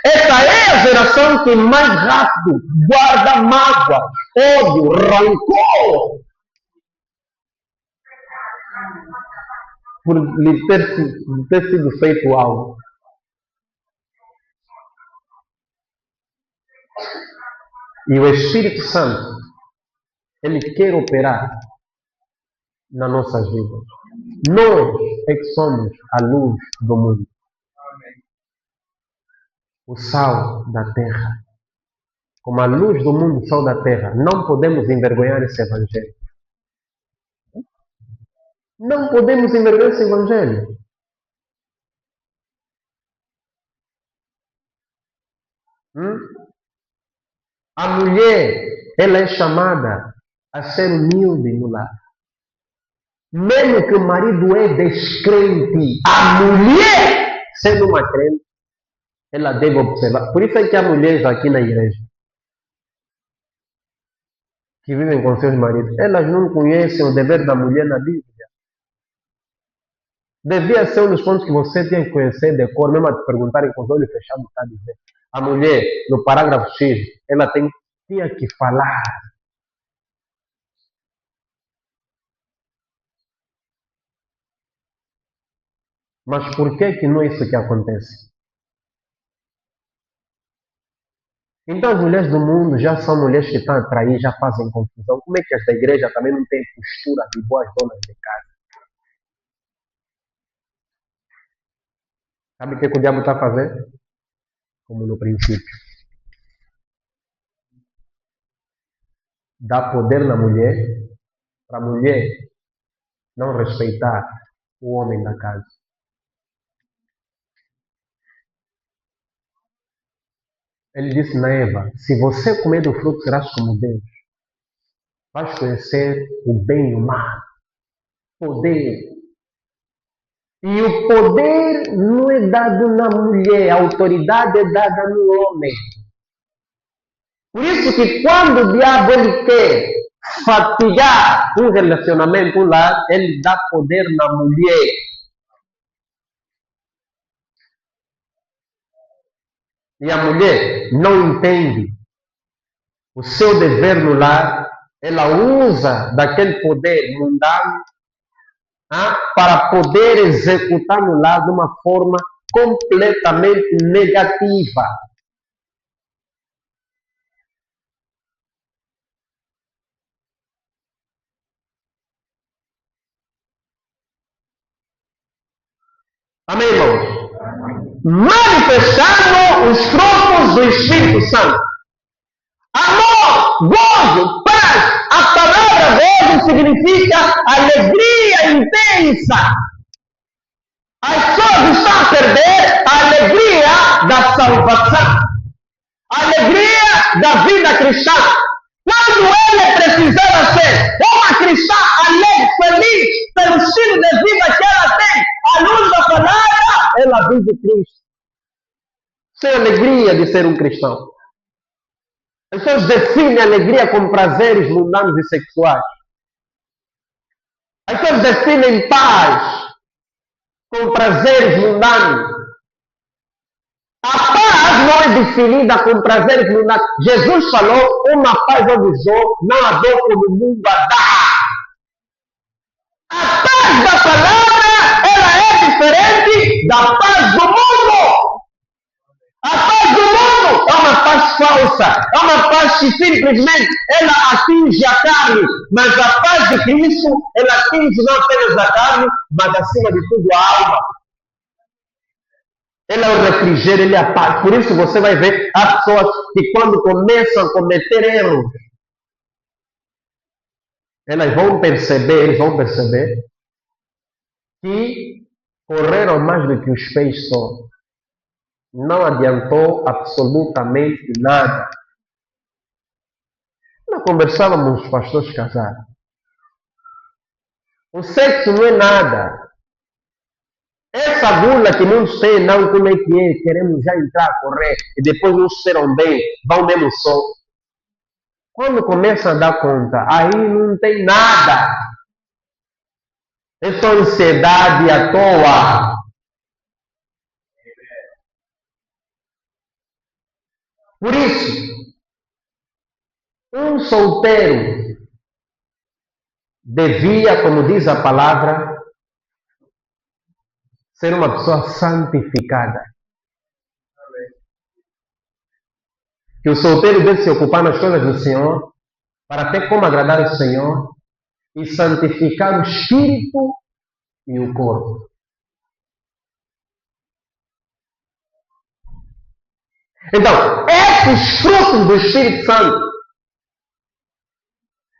Essa é a geração que mais rápido guarda mágoa, ódio, rancor. Por lhe ter sido feito algo. E o Espírito Santo, ele quer operar nas nossas vidas. Nós é que somos a luz do mundo. o sal da terra. Como a luz do mundo, o sal da terra. Não podemos envergonhar esse evangelho. Não podemos envergonhar esse evangelho. A mulher, ela é chamada a ser humilde no lar. Mesmo que o marido é descrente, a mulher, sendo uma crente, ela deve observar. Por isso é que há mulheres aqui na igreja que vivem com seus maridos. Elas não conhecem o dever da mulher na Bíblia. Devia ser um dos pontos que você tinha que conhecer de cor, mesmo a te perguntarem com os olhos fechados, está a dizer. A mulher, no parágrafo X, ela tinha que falar. Mas por que não é isso que acontece? Então as mulheres do mundo já são mulheres que estão a trair, já fazem confusão. Como é que as da igreja também não têm postura de boas donas de casa? Sabe o que o diabo está a fazer? Como no princípio. Dá poder na mulher, para a mulher não respeitar o homem da casa. Ele disse na Eva, se você comer do fruto, serás como Deus. Vais conhecer o bem e o mal. Poder. E o poder não é dado na mulher, a autoridade é dada no homem. Por isso que quando o diabo ele quer fatigar um relacionamento lá, ele dá poder na mulher. E a mulher não entende o seu dever no lar, ela usa daquele poder mundano para poder executar no lar de uma forma completamente negativa. Amém, irmãos? Manifestando os frutos do Espírito Santo. Amor, gozo, paz. A palavra gozo significa alegria intensa. As pessoas estão a perder a alegria da salvação, a alegria da vida cristã. Quando ele precisava ser uma cristã alegre, feliz, pelo estilo de vida que ela tem, à luz da palavra, ela vive Cristo. Sem alegria de ser um cristão. As pessoas definem a alegria como prazeres mundanos e sexuais. As pessoas definem paz com prazeres mundanos. A paz não é definida com prazeres mundanos. Jesus falou, uma paz eu vos dou, não a dou como o mundo a dá. A paz da palavra, ela é diferente da paz do mundo. A paz do mundo é uma paz falsa, é uma paz que simplesmente ela atinge a carne, mas a paz de Cristo, ela atinge não apenas a carne, mas acima de tudo a alma. Ele é o refrigério, ele é a paz. Por isso você vai ver as pessoas que quando começam a cometer erros, eles vão perceber que correram mais do que os pés só. Não adiantou absolutamente nada. Nós conversávamos com os pastores casados. O sexo não é nada. Essa gula que muitos têm, não, como é que é? Queremos já entrar, correr, e depois não serão bem, vão mesmo só. Quando começa a dar conta, aí não tem nada. É só ansiedade à toa. Por isso, um solteiro devia, como diz a palavra, ser uma pessoa santificada. Que o solteiro deve se ocupar nas coisas do Senhor, para ter como agradar o Senhor e santificar o espírito e o corpo. Então, esses frutos do Espírito Santo,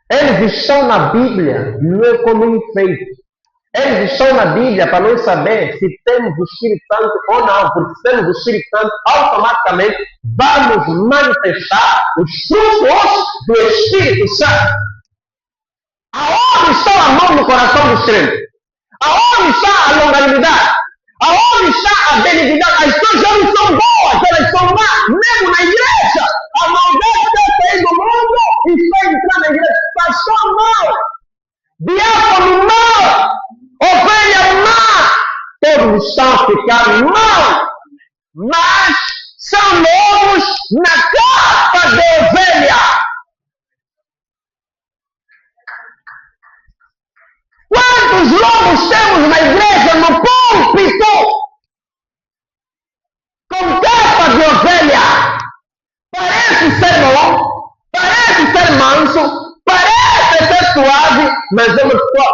eles estão na Bíblia, não é como enfeite. Eles estão na Bíblia para nós saber se temos o Espírito Santo ou não, porque se temos o Espírito Santo, automaticamente vamos manifestar os frutos do Espírito Santo. Aonde está o amor no coração dos crentes? Aonde está a longanimidade? Aonde está a benignidade? As pessoas já não são boas, elas são más, mesmo na igreja. A maldade está saindo do mundo e está entrando na igreja. Pastor mau, diácono mau, ovelha má, todos estão a ficar mal, mas são lobos na capa de ovelha. Quantos lobos temos na igreja, no púlpito, com capa de ovelha? Parece ser bom, parece ser manso, parece ser suave, mas é uma pessoa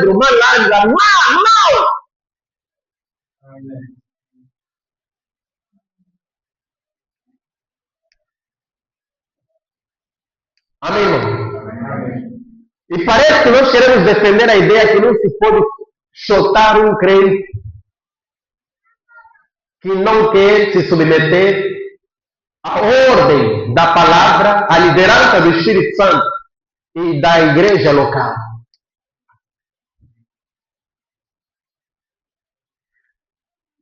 malandra, mau. Amém, irmão? E parece que nós queremos defender a ideia que não se pode chutar um crente que não quer se submeter à ordem da palavra, à liderança do Espírito Santo e da igreja local.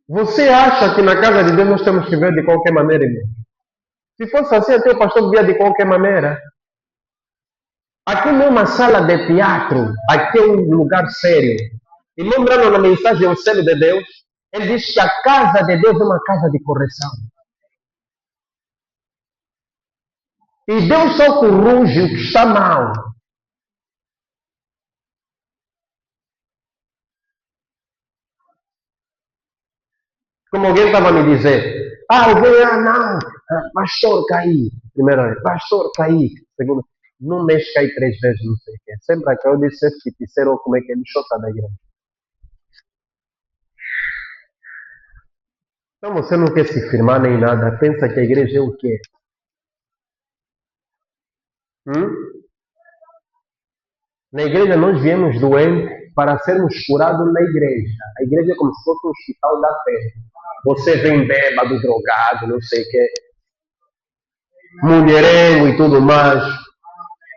Você acha que na casa de Deus nós temos que ver de qualquer maneira, irmão? Se fosse assim, até o pastor via de qualquer maneira. Aqui não é uma sala de teatro, aqui é um lugar sério. E lembrando na mensagem O Selo de Deus, ele diz que a casa de Deus é uma casa de correção. E Deus só corrige o que está mal. Como alguém estava me dizer, não, pastor caí. Primeira vez, pastor caí. Segunda, não mexe cair 3 vezes, não sei o quê. Sempre que eu disse que disseram como é que ele chota da igreja. Então você não quer se firmar nem nada, pensa que a igreja é o quê? Na igreja nós viemos doentes para sermos curados na igreja. A igreja é como se fosse um hospital da fé. Você vem bêbado, drogado, não sei o quê, mulherengo e tudo mais.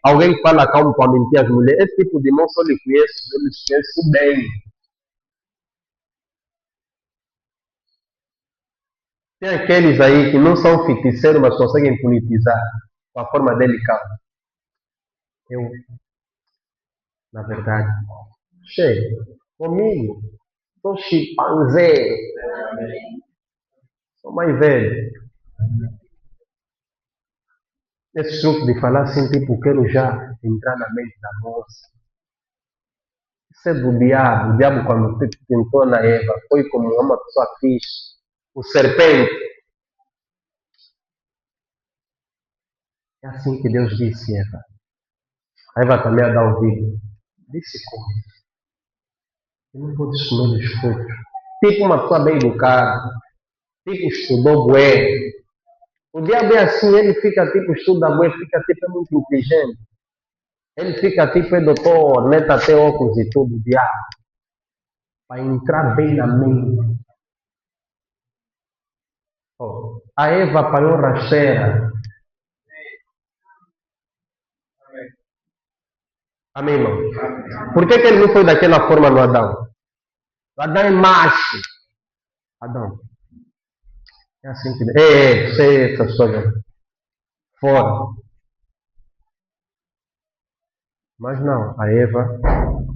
Alguém fala calmo para mentir as mulheres. Esse tipo de moço eu lhe conheço, eu lhes conheço bem. Tem aqueles aí que não são feiticeiros, mas conseguem politizar com a forma delicada. Eu, na verdade, comigo, sou chimpanzé, sou mais velho. Esse truque de falar assim, tipo, quero já entrar na mente da moça. Isso é do diabo. O diabo, quando tentou na Eva, foi como uma pessoa fixe. O serpente. É assim que Deus disse, Eva. A Eva também a dar ouvido. Disse como? Eu não podes comer os frutos. Tipo uma pessoa bem educada. Tipo estudou bué. O diabo é assim, ele fica tipo estuda bué, fica tipo muito inteligente. Ele fica tipo é doutor, mete até óculos e tudo, o diabo. Para entrar bem na mente. A Eva parou rasteira. Amém, irmão? Por que ele não foi daquela forma no Adão? O Adão é macho. Adão. É assim que... sei essas coisas. Fora. Mas não, a Eva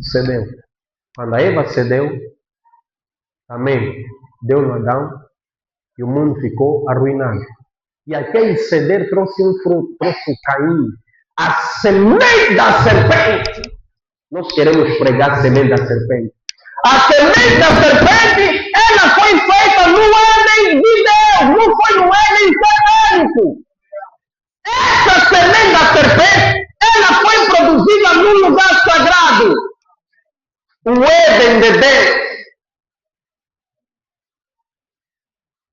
cedeu. Quando a Eva cedeu, amém, deu no Adão e o mundo ficou arruinado. E aquele ceder trouxe um fruto, trouxe o Caim, a semente da serpente. Nós queremos pregar a semente da serpente. A semente da serpente, ela foi feita no Éden de Deus, não foi no Éden satânico. Essa semente da serpente, ela foi produzida num lugar sagrado. O Éden de Deus.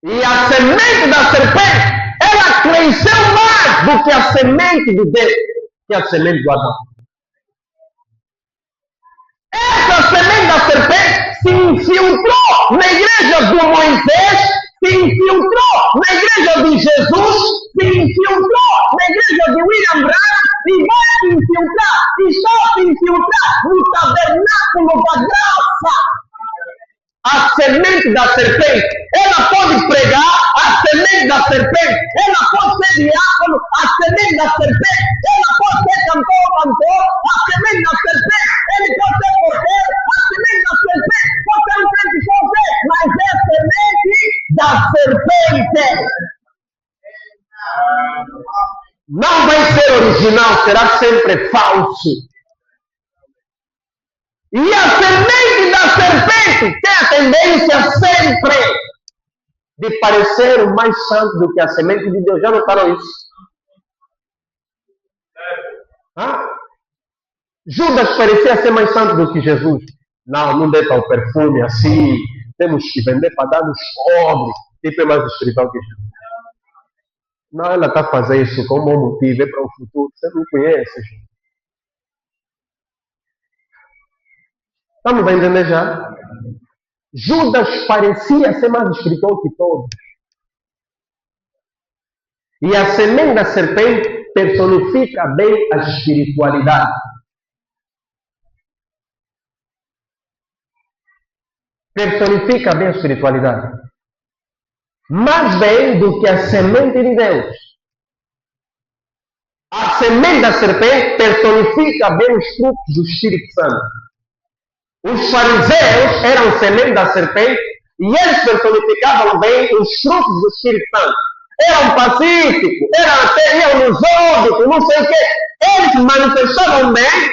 E a semente da serpente que a semente de Deus, que é a semente do Adão. Essa semente da serpente se infiltrou na igreja do Moisés, se infiltrou na igreja de Jesus, se infiltrou na igreja de William Branham e vai se infiltrar, e está a se infiltrar no tabernáculo da graça. A semente da serpente, ela pode pregar, a semente da serpente, ela pode ser diácono, a semente da serpente, ela pode ser cantor, a semente da serpente, ele pode ser porteiro, a semente da serpente, pode ser um crente qualquer, mas é a semente da serpente. Não vai ser original, será sempre falso. E a semente da serpente tem a tendência sempre de parecer mais santo do que a semente de Deus. Já notaram isso? Judas parecia ser mais santo do que Jesus. Não dê tal perfume assim. Temos que vender para dar nos pobres. Tipo é mais espiritual que Jesus. Não, ela está fazendo isso com um bom motivo. É para o futuro. Você não conhece, gente. Estamos a entender já? Judas parecia ser mais espiritual que todos. E a semente da serpente personifica bem a espiritualidade. Personifica bem a espiritualidade. Mais bem do que a semente de Deus. A semente da serpente personifica bem os frutos do Espírito Santo. Os fariseus eram semente da serpente e eles personificavam bem os frutos do Espírito Santo. Eram pacíficos, iam nos óbitos, não sei o quê. Eles manifestavam bem,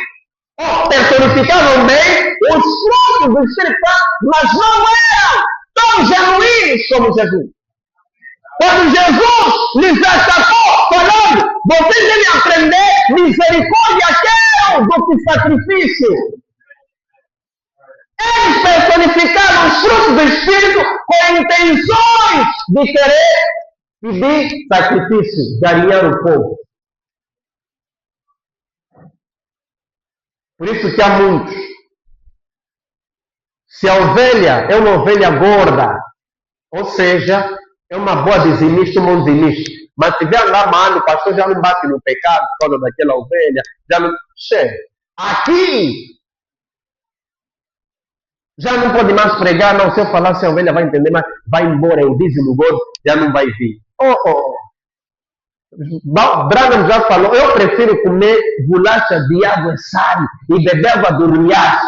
ou personificavam bem os frutos do Espírito Santo, mas não eram tão genuínos como Jesus. Quando Jesus lhes atacou, falando, vocês devem aprender, misericórdia quero do que sacrifício. Eles personificaram os frutos do Espírito com intenções de querer pedir sacrifício, de alinhar o povo. Por isso que há muitos. Se a ovelha é uma ovelha gorda, ou seja, é uma boa dizimista, um bom dizimista, mas se vier lá, mano, o pastor já não bate no pecado por causa daquela ovelha, já não... Aqui já não pode mais pregar, não, se eu falar, se a ovelha vai entender, mas vai embora, é o dízimo gordo, já não vai vir. Branham já falou, eu prefiro comer bolacha de água e sal e beber água do riacho,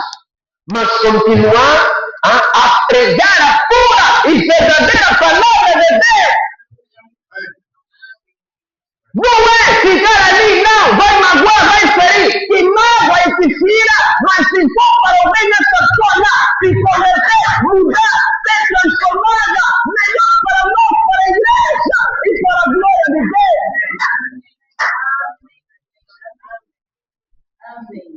mas continuar a pregar a pura e verdadeira palavra de Deus. Não é ficar ali, não, vai magoar, vai ferir, e mágoa e se fira, mas se for para ouvir essa pessoa lá, se converter, mudar, ser transformada, melhor para nós, para a igreja e para a glória de Deus. Amém.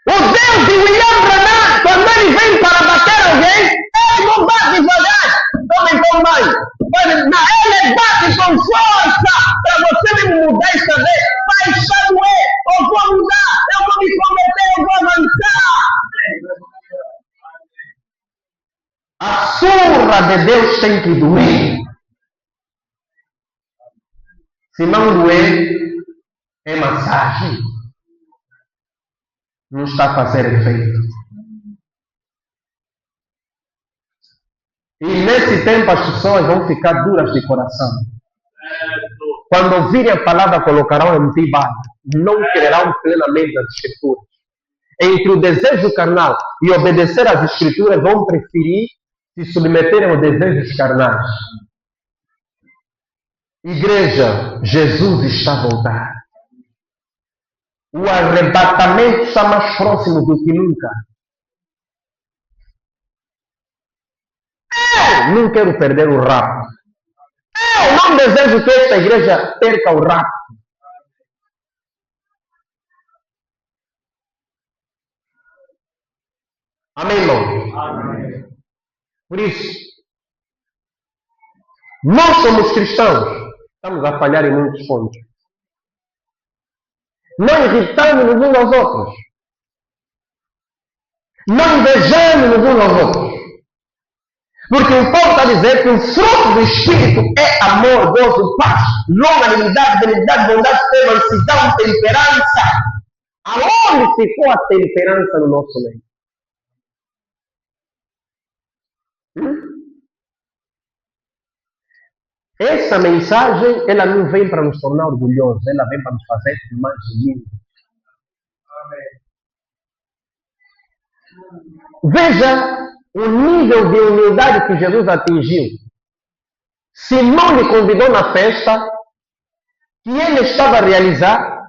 O Deus de William Branham, quando ele vem para bater alguém, ele não bate devagar. Toma então, mãe. Ele bate com força para você me mudar esta vez. Vai, Samuel, eu vou mudar, eu vou me converter, eu vou avançar. A surra de Deus tem que doer. Se não doer, é massagem. Não está a fazer efeito. E nesse tempo as pessoas vão ficar duras de coração. Quando ouvirem a palavra, colocarão em ti bala. Não crerão plenamente nas Escrituras. Entre o desejo carnal e obedecer às Escrituras, vão preferir se submeterem aos desejos carnais. Igreja, Jesus está a voltar. O arrebatamento está mais próximo do que nunca. Eu não quero perder o rapto. Eu não desejo que esta igreja perca o rapto. Amém, irmão? Amém. Por isso, nós somos cristãos. Estamos a falhar em muitos pontos. Não irritamos-nos uns aos outros. Não invejamos-nos uns aos outros. Porque o Paulo está a dizer que o fruto do Espírito é amor, gozo, paz, longanimidade, benignidade, bondade, fé, mansidão, temperança. Aonde ficou a temperança no nosso meio? Essa mensagem, ela não vem para nos tornar orgulhosos, ela vem para nos fazer mais humildes. Veja o nível de humildade que Jesus atingiu. Simão lhe convidou na festa que ele estava a realizar.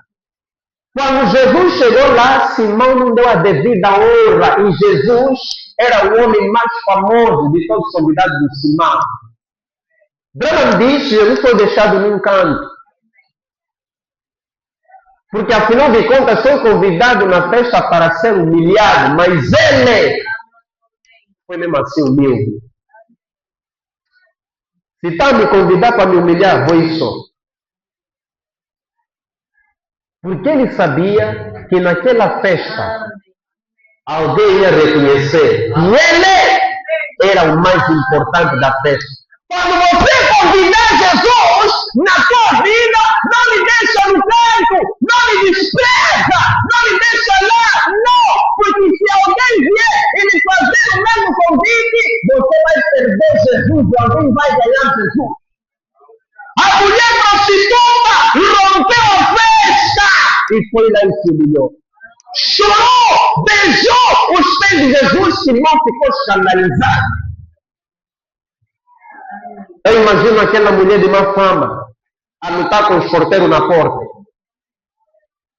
Quando Jesus chegou lá, Simão não deu a devida honra. E Jesus era o homem mais famoso de todos os convidados de Simão. Branham diz que Jesus foi deixado num canto. Porque afinal de contas sou convidado na festa para ser humilhado, mas ele foi mesmo assim humilde. Se está a me convidar para me humilhar, vou isso. Porque ele sabia que naquela festa alguém ia reconhecer que ele era o mais importante da festa. Quando você convidar Jesus na sua vida, não me deixa no canto, não me despreza, não me deixa lá, não, porque se alguém vier e me fazer o mesmo convite, você vai perder Jesus, alguém vai ganhar Jesus. A mulher prostituta rompeu a festa e foi lá e se humilhou. Chorou, beijou os pés de Jesus, Simão ficou escandalizado. Eu imagino aquela mulher de má fama a lutar com os porteiros na porta.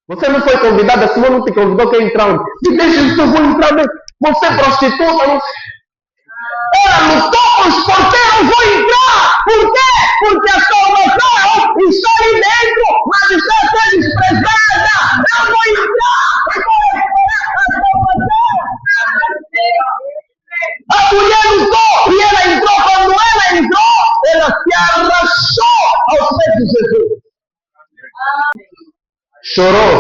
Você não foi convidada, Simão não te convidou que entrar. Me deixa que eu vou entrar. Você é prostituta. Não... Ela lutou com os porteiros, vou entrar. Por quê? Porque a salvação está aí dentro, mas está a ser desprezada. Eu vou entrar. Eu vou esperar a salvação. A mulher lutou e ela entrou. Quando ela entrou, ela se arrastou aos pés de Jesus. Chorou,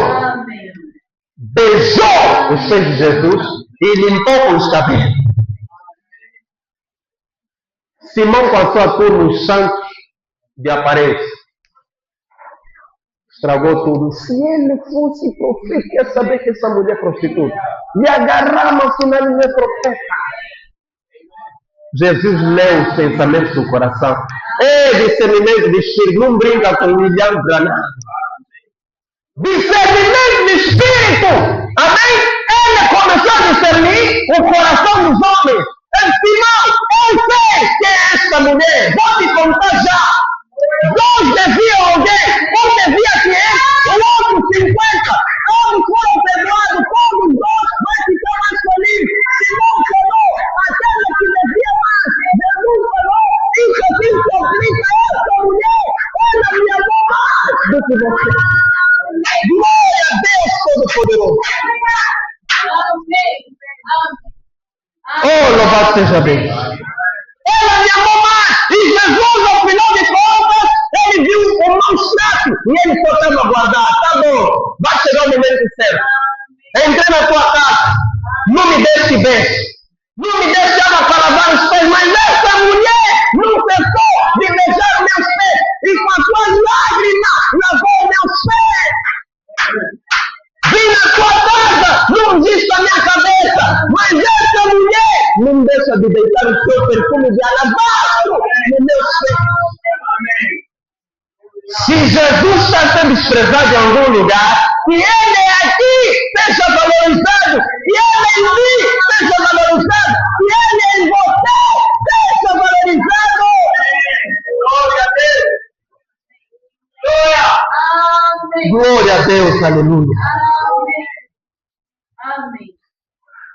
beijou os pés de Jesus e limpou com os cabelos. Simão com a sua turma, os santos de aparência, estragou tudo. Se ele fosse profeta, ia saber que essa mulher é prostituta. E agarramos afinal ele é profeta. Jesus leu os pensamentos do coração. Discernimento de espírito, não brinca com William Branham. Discernimento de espírito, amém? Ele começou a discernir o coração dos homens. Ele disse, Simão, eu sei que é esta mulher, vou te contar já. 2 deviam alguém, um devia 500, o outro 50. Todos foram perdoados, todos os dois vai ficar mais feliz. Simão falou, aquele que devia mais, Jesus falou, isso aqui complica essa mulher, ela me amou mais do que você. Glória a Deus Todo-Poderoso. Oh, louvado seja Deus. Ela me amou mais. E Jesus, ao final de contas, ele viu o mau trato. E ele só estava a guardar. Tá bom, vai chegar o momento certo. Entrei na tua casa. Não me deixe beijo. Não me deixe água para lavar os pés. Mas essa mulher não cessou de beijar meus pés. E com as suas lágrimas lavou meus pés. Vim na tua casa, não ungiu a minha cabeça, mas essa mulher não deixa de deitar o seu perfume de alabastro no meu peito. Se Jesus está sendo desprezado em algum lugar, que ele é aqui seja valorizado, que ele é em mim seja valorizado, que ele é em você seja valorizado. Glória a Deus. Glória a Deus, aleluia. Amém.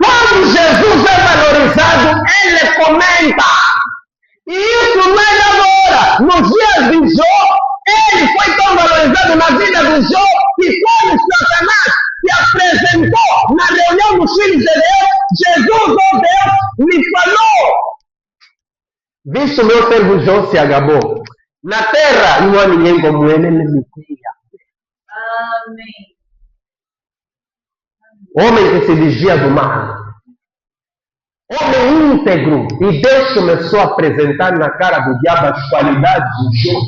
Quando Jesus é valorizado, ele comenta. E isso não é de agora. Nos dias de Jó, ele foi tão valorizado na vida de Jó que quando Satanás se apresentou na reunião dos filhos de Deus, Jesus, oh Deus, lhe falou: visto meu servo Jó se agabou. Na terra, não há ninguém como ele me cria. Amém. Homem que se desvia do mal. Homem íntegro. E Deus começou a apresentar na cara do diabo as qualidades de Jó.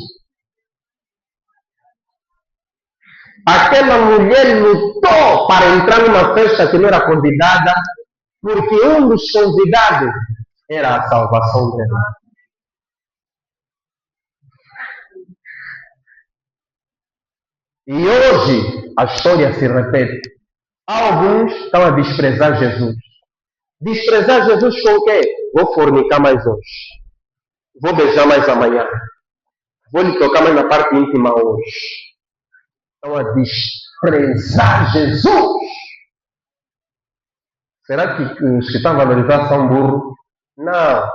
Aquela mulher lutou para entrar numa festa que não era convidada, porque um dos convidados era a salvação dela. E hoje a história se repete. Alguns estão a desprezar Jesus. Desprezar Jesus com o quê? Vou fornicar mais hoje. Vou beijar mais amanhã. Vou lhe tocar mais na parte íntima hoje. Estão a desprezar Jesus. Será que os que estão a valorizar são burros? Não.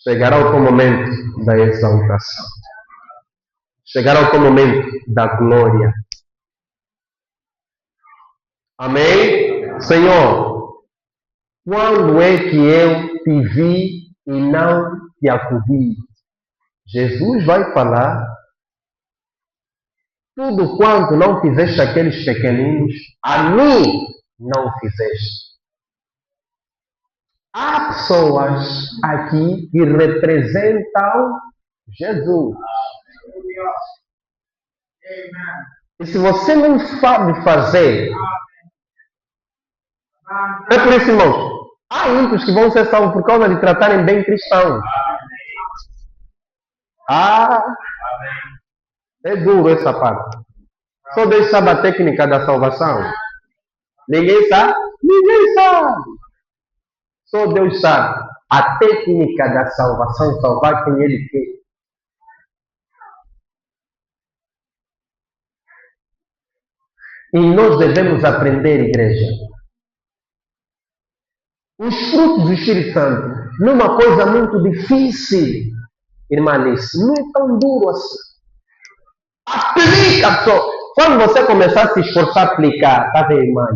Chegará o teu momento da exaltação. Chegará o teu momento da glória. Amém? Senhor, quando é que eu te vi e não te acudi? Jesus vai falar, tudo quanto não fizeste aqueles pequeninos, a mim não fizeste. Há pessoas aqui que representam Jesus. E se você não sabe fazer, é por isso, irmãos, há ímpios que vão ser salvos por causa de tratarem bem cristãos. É duro essa parte. Só Deus sabe a técnica da salvação. Ninguém sabe? Ninguém sabe. Só Deus sabe a técnica da salvação, salvar quem Ele quer. E nós devemos aprender, igreja. Os frutos do Espírito Santo não é uma coisa muito difícil, irmã Alice. Não é tão duro assim. Aplica só. Quando você começar a se esforçar a aplicar, tá vendo, irmã?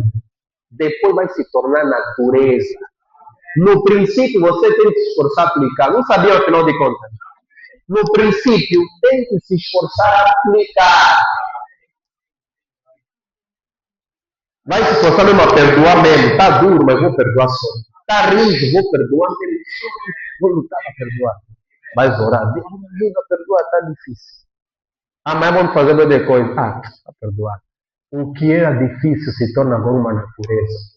Depois vai se tornar natureza. No princípio, você tem que se esforçar a aplicar. Não sabia, afinal de contas? No princípio, tem que se esforçar a aplicar. Vai se esforçar mesmo a perdoar mesmo. Está duro, mas vou perdoar só. Está rijo, vou perdoar. Vou lutar para perdoar. Vai orar. Deus me ajuda a perdoar, está difícil. Mas vamos fazer outra coisa. Para perdoar. O que era difícil se torna agora uma natureza.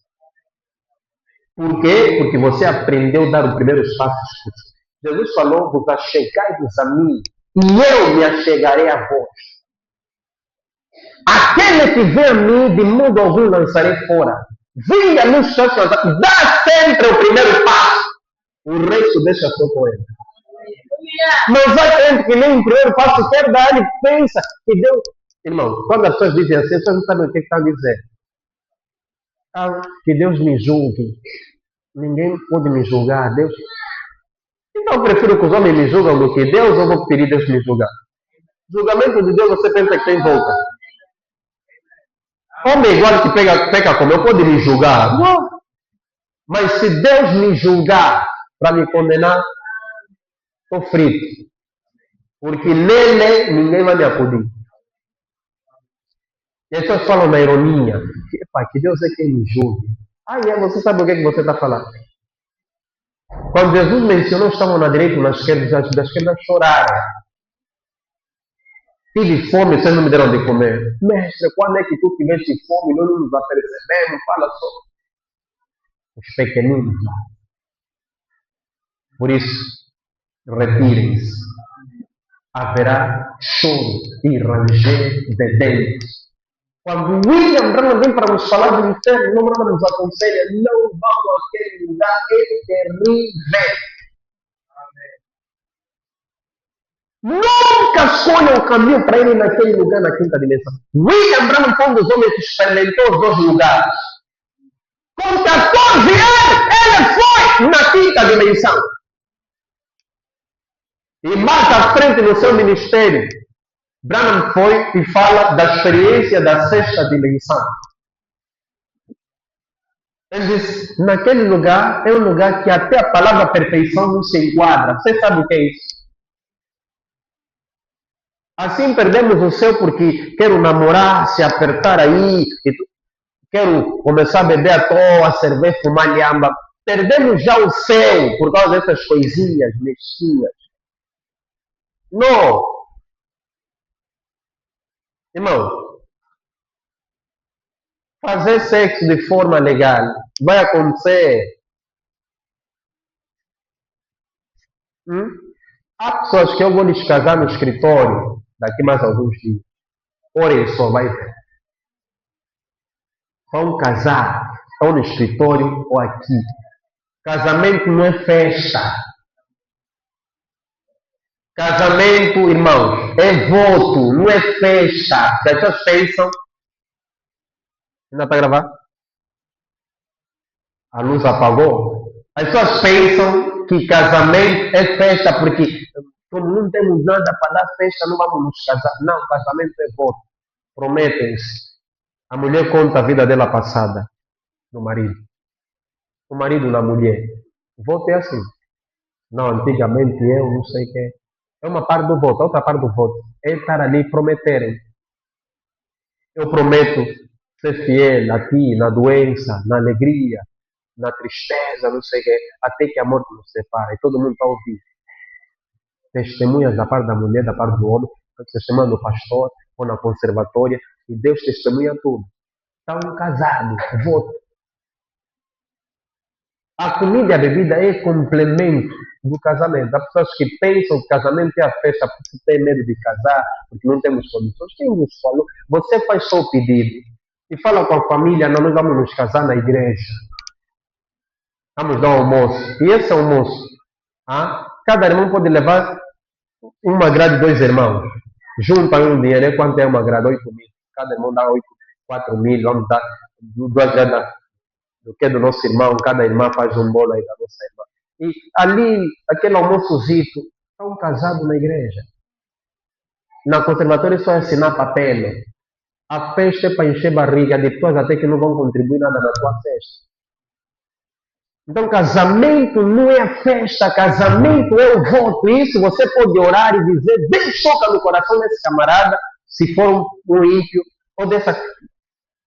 Por quê? Porque você aprendeu a dar os primeiros passos. Jesus falou, vos achegai-vos a mim, e eu me achegarei a vós. Aquele que vem a mim, de modo algum lançarei fora. Vinde a mim, dá sempre o primeiro passo. O resto deixa só com ele. Mas há gente que nem o primeiro passo quer dar, ele pensa que Deus... Irmão, quando as pessoas dizem assim, as pessoas não sabem o que estão a dizer. Que Deus me julgue. Ninguém pode me julgar. Deus... Então eu prefiro que os homens me julgam do que Deus, ou vou pedir Deus me julgar? O julgamento de Deus você pensa que tem volta. Homem igual que peca como eu, pode me julgar? Não. Mas se Deus me julgar para me condenar, estou frito. Porque nele ninguém vai me acudir. E as pessoas falam na ironia, que Deus é quem me julgue. Você sabe o que você está falando? Quando Jesus mencionou, estavam na direita e na esquerda, da esquerda choraram. Tive fome, vocês não me deram de comer. Mestre, quando é que tu tiveste fome? Nós não nos apercebemos. Fala só. Os pequeninos lá. Por isso, retirem-se. Haverá choro e ranger de dentes. Quando William Branham vem para nos falar do inferno, não Branham nos aconselha, não vão àquele lugar, é terrível. Nunca escolha o caminho para ir naquele lugar na quinta dimensão. William Branham foi um dos homens que experimentou os dois lugares. Com 14 anos, ele foi na quinta dimensão. E mais à frente no seu ministério, Branham foi e fala da experiência da sexta dimensão. Ele diz, naquele lugar é um lugar que até a palavra perfeição não se enquadra. Você sabe o que é isso? Assim perdemos o céu porque quero namorar, se apertar aí, quero começar a beber à toa, cerveja, fumar lhamba. Perdemos já o céu por causa dessas coisinhas mesquinhas. Não, irmão, fazer sexo de forma legal vai acontecer. Hum? Há pessoas que eu vou lhes casar no escritório daqui mais alguns dias. Porém, só vai ver. Vão casar, estão no escritório ou aqui. Casamento não é festa. Casamento, irmãos, é voto, não é festa. As pessoas pensam. Ainda está a gravar? A luz apagou. As pessoas pensam que casamento é festa, porque como não temos nada para dar festa, não vamos nos casar. Não, casamento é voto. Prometem-se. A mulher conta a vida dela passada no marido. O marido na mulher. O voto é assim. Não, antigamente eu não sei o que. É uma parte do voto, a outra parte do voto. É estar ali e prometerem. Eu prometo ser fiel a ti na doença, na alegria, na tristeza, não sei o que, até que a morte nos separe. E todo mundo está ouvindo. Testemunhas da parte da mulher, da parte do homem, testemunha do pastor ou na conservatória, e Deus testemunha tudo. Estão casados, voto. A comida e a bebida é complemento do casamento. Há pessoas que pensam que casamento é a festa porque tem medo de casar, porque não temos condições. Quem vos falou? Você faz só o pedido e fala com a família, não, nós vamos nos casar na igreja. Vamos dar um almoço. E esse almoço, cada irmão pode levar uma grade de 2 irmãos. Juntam um dinheiro, quanto é uma grade? 8 mil. Cada irmão dá 4 mil, vamos dar 2 gradas do que é do nosso irmão, cada irmã faz um bolo aí da nossa irmã. E ali, aquele almoçozito, estão casados na igreja. Na conservatória só é assinar papel. A festa é para encher barriga de pessoas até que não vão contribuir nada na tua festa. Então, casamento não é a festa, casamento é o voto. Isso você pode orar e dizer, Deus toca no coração desse camarada, se for um ímpio, ou dessa,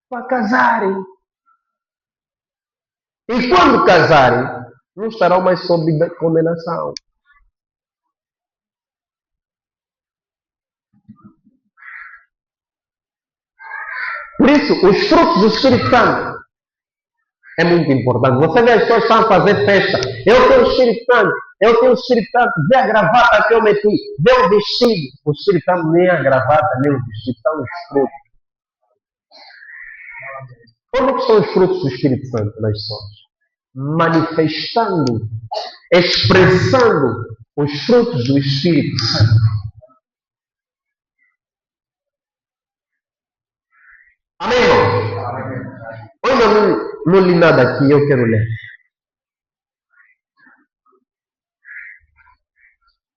para casarem. E quando casarem, não estarão mais sob condenação. Por isso, os frutos do Espírito Santo é muito importante. Você vê as pessoas estão a fazer festa. Eu tenho o Espírito Santo. Eu tenho o Espírito Santo. Vê a gravata que eu meti. Vê o vestido. O Espírito Santo nem a gravata, nem o vestido. São os frutos. Onde estão os frutos do Espírito Santo nas pessoas? Manifestando, expressando os frutos do Espírito Santo. Amém, irmão? Olha, não li nada aqui, eu quero ler.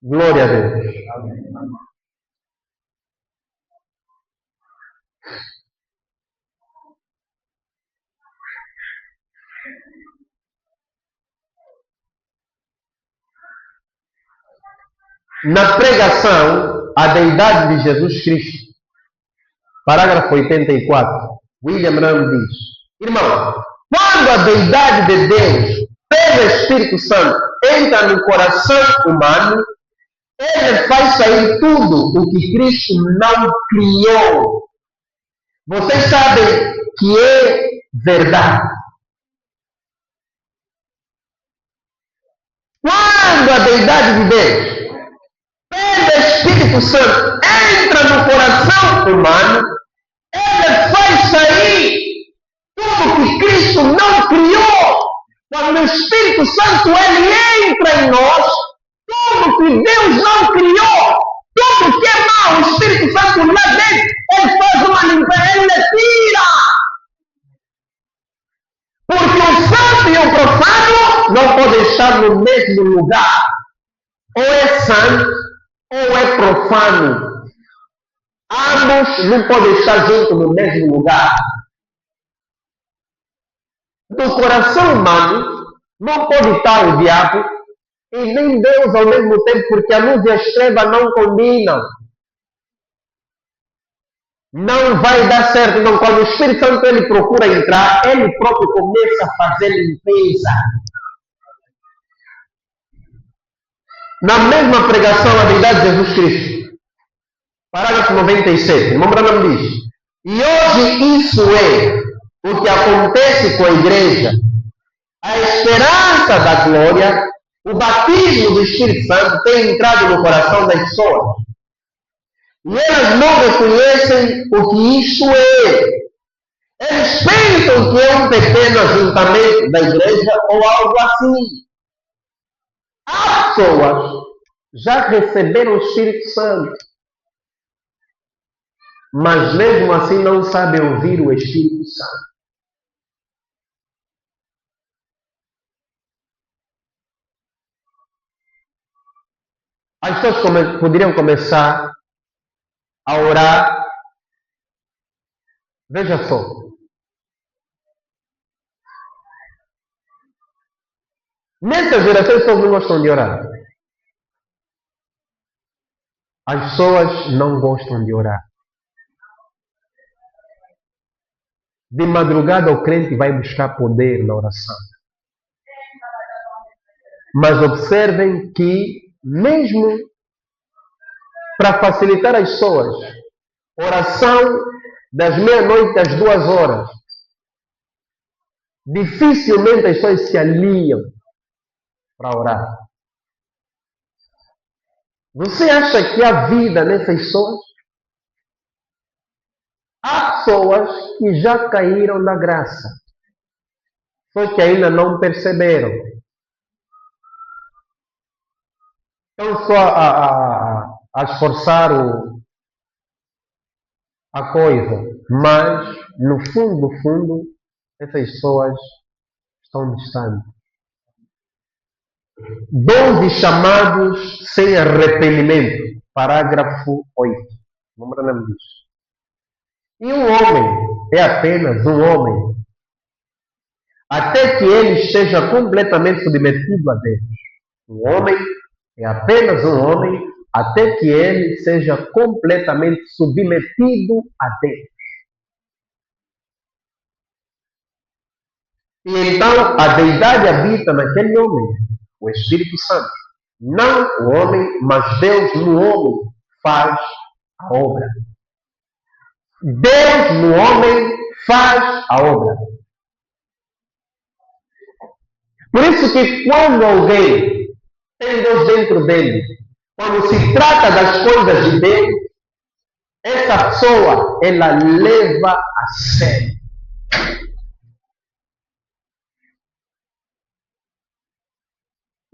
Glória a Deus. Na pregação, a deidade de Jesus Cristo, parágrafo 84, William Branham diz: irmão, quando a deidade de Deus, pelo Espírito Santo, entra no coração humano, ele faz sair tudo o que Cristo não criou. Vocês sabem que é verdade. Quando a deidade de Deus, pelo Espírito Santo, entra no coração humano, ele faz sair tudo que Cristo não criou. Quando o Espírito Santo ele entra em nós, tudo que Deus não criou, tudo que é mau, o Espírito Santo lá dentro, ele faz uma limpeza, ele tira. Porque o santo e o profano não podem estar no mesmo lugar. Ou é santo, ou é profano. Ambos não podem estar juntos no mesmo lugar. Do coração humano não pode estar o diabo e nem Deus ao mesmo tempo, porque a luz e a treva não combinam. não vai dar certo. Então, quando o Espírito Santo ele procura entrar, ele próprio começa a fazer limpeza. Na mesma pregação à deidade de Jesus Cristo, parágrafo 97, o irmão Branham diz: e hoje isso é o que acontece com a igreja. A esperança da glória, o batismo do Espírito Santo tem entrado no coração das pessoas. E elas não reconhecem o que isso é. Eles pensam que é um pequeno ajuntamento da igreja ou algo assim. As pessoas já receberam o Espírito Santo, mas mesmo assim não sabem ouvir o Espírito Santo. As pessoas poderiam começar a orar. Veja só. Nessa geração, as pessoas não gostam de orar. As pessoas não gostam de orar. De madrugada, o crente vai buscar poder na oração. Mas observem que, mesmo para facilitar as pessoas, oração das meia-noite às 2h, dificilmente as pessoas se aliam para orar. Você acha que há vida nessas pessoas? Há pessoas que já caíram na graça, só que ainda não perceberam. Estão só a esforçar a coisa, mas no fundo, essas pessoas estão distantes. Dons e chamados sem arrependimento. Parágrafo 8. Vamos lá diz. E um homem é apenas um homem, até que ele esteja completamente submetido a Deus. Um homem é apenas um homem, até que ele seja completamente submetido a Deus. E então a deidade habita naquele homem, o Espírito Santo. Não o homem, mas Deus no homem faz a obra. Deus no homem faz a obra. Por isso que quando alguém tem Deus dentro dele, quando se trata das coisas de Deus, essa pessoa, ela leva a sério.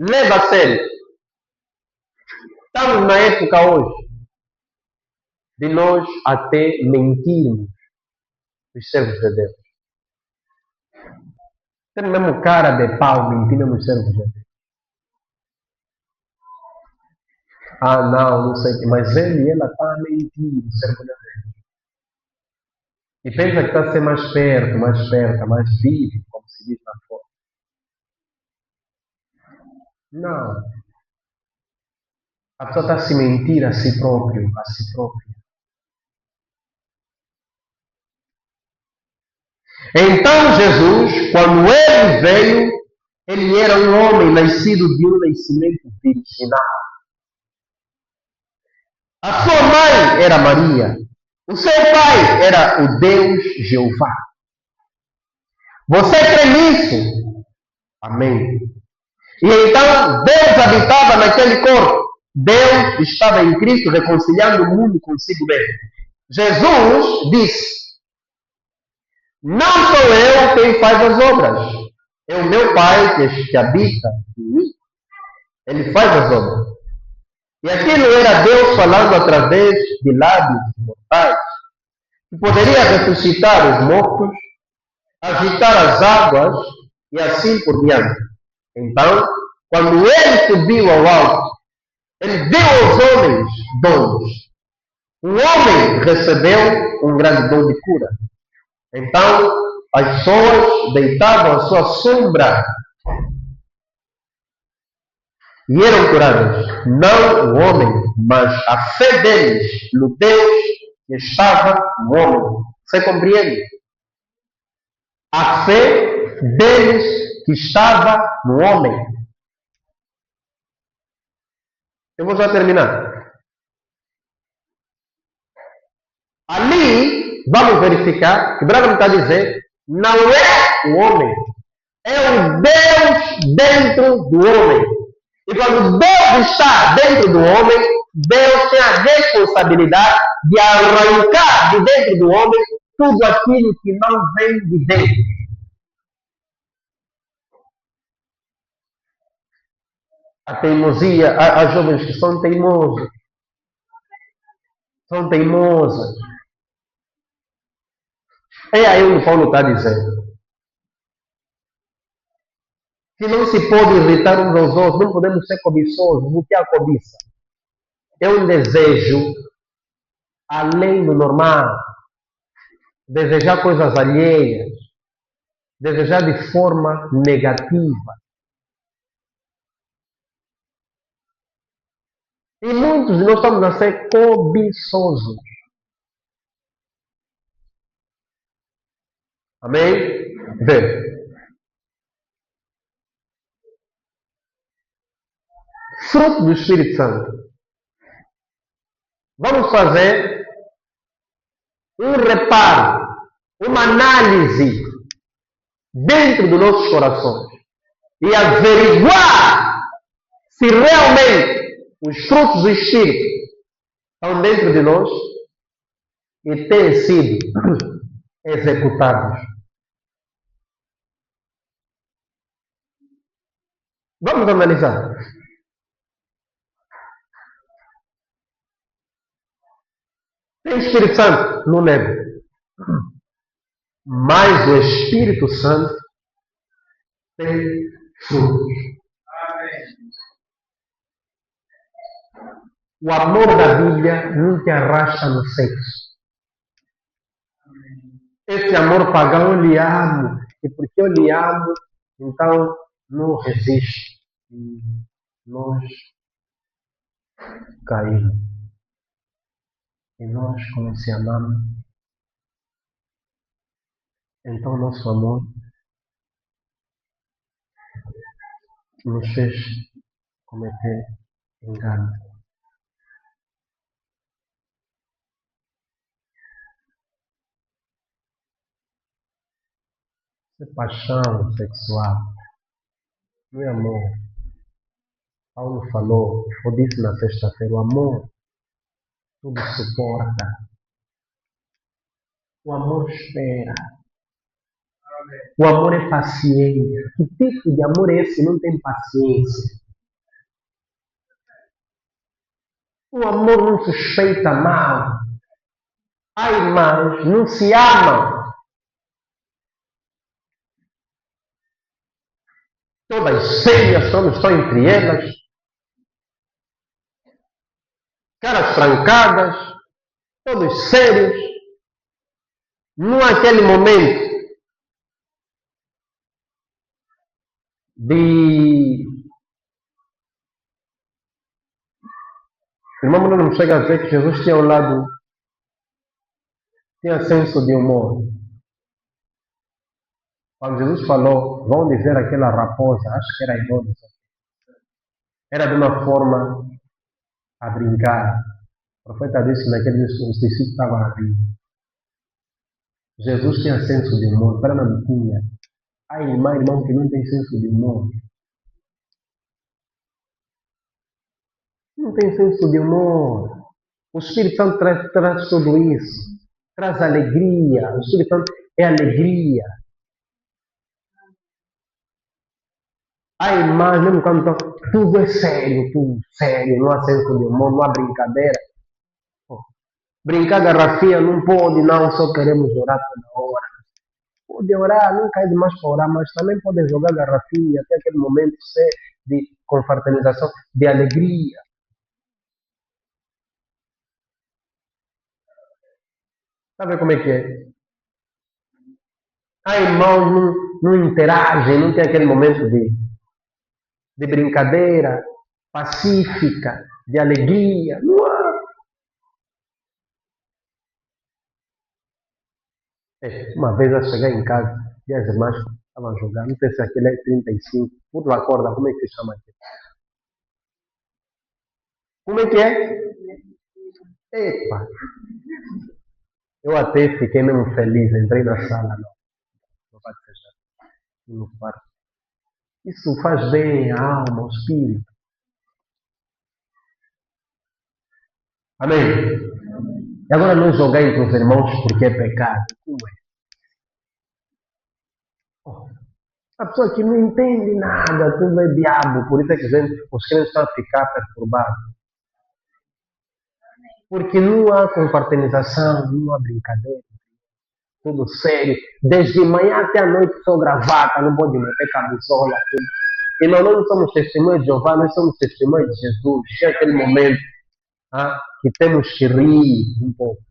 Leva a sério. Estamos na época hoje de nós até mentirmos os servos de Deus. Tem mesmo cara de pau mentindo nos servos de Deus. Ah, não sei o que, mas ele e ela está a mentir no servo de Deus. E pensa que está a ser mais perto, mais vivo, como se diz lá fora. Não. A pessoa está a se mentir a si próprio, a si própria. Então Jesus, quando ele veio, ele era um homem nascido de um nascimento virginal. A sua mãe era Maria. O seu pai era o Deus Jeová. Você crê nisso? Amém. E então Deus habitava naquele corpo. Deus estava em Cristo reconciliando o mundo consigo mesmo. Jesus disse: não sou eu quem faz as obras, é o meu Pai que habita em mim. Ele faz as obras. E aquilo era Deus falando através de lábios mortais, que poderia ressuscitar os mortos, agitar as águas e assim por diante. Então, quando ele subiu ao alto, ele deu aos homens dons. Um homem recebeu um grande dom de cura. Então, as pessoas deitavam a sua sombra e eram curadas. Não o homem, mas a fé deles no Deus que estava no homem. Você compreende? A fé deles que estava no homem. Eu vou já terminar. Ali, vamos verificar que Branham está dizendo, não é o homem, é o Deus dentro do homem. E quando Deus está dentro do homem, Deus tem a responsabilidade de arrancar de dentro do homem tudo aquilo que não vem de dentro. A teimosia, as jovens que são teimosas, são teimosas. É aí onde Paulo está dizendo. Que não se pode irritar uns aos outros, não podemos ser cobiçosos. O que é a cobiça? É um desejo além do normal. Desejar coisas alheias. Desejar de forma negativa. E muitos de nós estamos a ser cobiçosos. Amém? Vê. Fruto do Espírito Santo. Vamos fazer um reparo, uma análise dentro dos nossos corações e averiguar se realmente os frutos do Espírito estão dentro de nós e têm sido executados. Vamos analisar. Tem Espírito Santo? Não nego. Mas o Espírito Santo tem frutos. O amor da Bíblia não te arrasta no sexo. Esse amor pagão eu lhe amo. E porque eu lhe amo, então não resiste. E nós caímos. E nós, como se amamos, então nosso amor nos fez cometer engano. Isso é paixão sexual. Não é amor. Paulo falou, eu disse na sexta-feira, o amor tudo suporta. O amor espera. O amor é paciente. Que tipo de amor é esse que não tem paciência? O amor não suspeita mal. Há irmãos não se amam. Todas sérias estão entre elas. Caras trancadas. Todos sérios. Não há aquele momento de... O irmão não me chega a dizer que Jesus tinha um lado... Tinha senso de humor. Quando Jesus falou, vão dizer aquela raposa, acho que era Herodes. Era de uma forma a brincar. O profeta disse que naquele dia os discípulos estavam a rir. Jesus tinha senso de humor, para não tinha. Há irmão que não tem senso de humor. Não tem senso de humor. O Espírito Santo traz tudo isso. Traz alegria. O Espírito Santo é alegria. Há irmãs, mesmo quando estão, tudo é sério, não há senso de humor, não há brincadeira. Brincar garrafinha não pode, não, só queremos orar toda hora. Pode orar, nunca é demais para orar, mas também pode jogar garrafinha, até aquele momento de confraternização, de alegria. Sabe como é que é? Há irmãos não interagem, não tem aquele momento de brincadeira pacífica, de alegria. Não há. Uma vez eu cheguei em casa e as irmãs estavam jogando, não sei se aquele é 35, por acorda, como é que se chama aqui? Como é que é? Epa, eu até fiquei mesmo feliz, entrei na sala, não vai seja, no quarto. Isso faz bem à alma, ao espírito. Amém? E agora não jogar entre os irmãos porque é pecado. Como é? Oh, a pessoa que não entende nada, tudo é diabo, por isso é que os crentes estão a ficar perturbados. Porque não há confraternização, não há brincadeira, tudo sério. Desde manhã até a noite só gravata, não pode meter camisola, tudo. E nós não somos testemunhas de Jeová, nós somos testemunhas de Jesus. Chega aquele momento que temos que rir um pouco.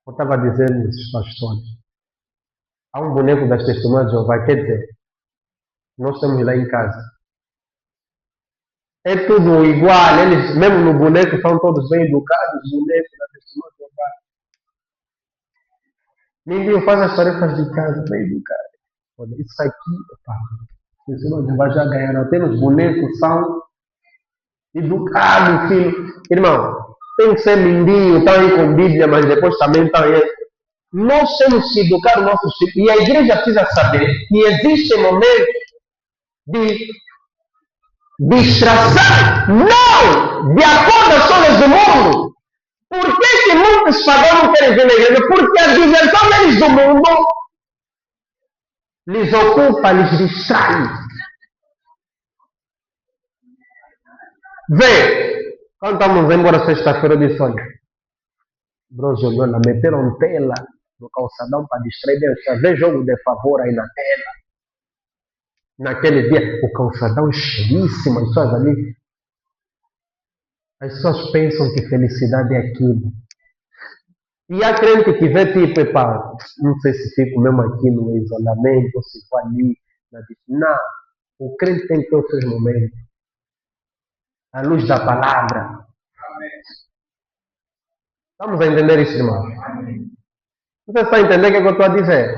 Eu estava dizendo esses pastores. Há um boneco das testemunhas de Jeová, quer dizer, nós estamos lá em casa. É tudo igual, eles, mesmo no boneco, são todos bem educados, bonecos da testemunha de Jeová. Ninguém faz as tarefas de casa bem educado. Olha, isso aqui, opa, testemunha de Jeová já ganharam. Temos bonecos, são educados, filho. Irmão, tem que ser mindinho, estão aí com Bíblia, mas depois também estão aí. Nós temos que educar os nossos filhos. E a igreja precisa saber que existem momentos de distração, não de acordo às coisas do mundo. Por que muitos pagãos não querem vir na igreja? Porque a diversão deles do mundo lhes ocupa, lhes distrai. Vê, quando estamos embora sexta-feira, eu disse, olha, bro, Joliola, meteram tela no calçadão para distrair, vê jogo de favor aí na tela. Naquele dia, o calçadão cheiríssimo, as pessoas ali. As pessoas pensam que felicidade é aquilo. E há crente que vê tipo, epá, não sei se fico mesmo aqui no isolamento, ou se vou ali. Não, o crente tem que ter os seus momentos. À luz da palavra. Estamos a entender isso, irmão? Você está a entender o que eu estou a dizer?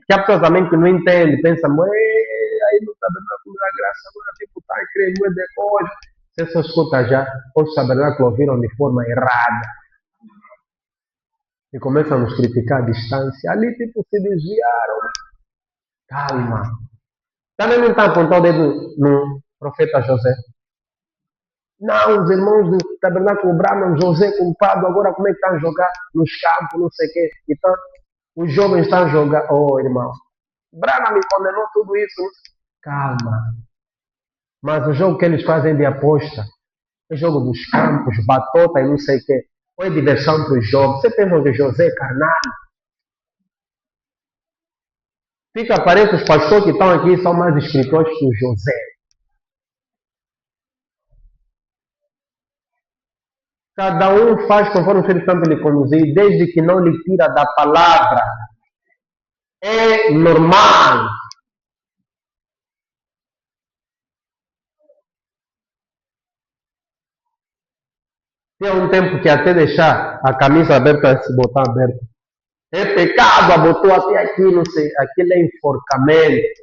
Que há pessoas também que não entendem, pensam, aí não sabe da graça, agora tipo, está a crer, não é de coisa. Você só escuta já, os tabernáculos ouviram de forma errada. E começam a nos criticar à distância. Ali, tipo, se desviaram. Calma. Também não está apontando o dedo no profeta José. Não, os irmãos do tabernáculo bramam, José culpado, agora como é que estão a jogar nos campos, não sei o quê. Então, os jovens estão a jogar. Oh, irmão, Brana me condenou tudo isso. Calma. Mas o jogo que eles fazem de aposta é jogo dos campos, batota e não sei o quê. Ou é diversão para os jovens. Você pensa que José é carnal? Fica, parece que os pastores que estão aqui são mais escritores que o José. Cada um faz conforme o Espírito Santo lhe conduzir, desde que não lhe tira da palavra. É normal. Tem um tempo que até deixar a camisa aberta, esse botão aberto. É pecado, abotou até aqui, não sei. Aquilo é enforcamento.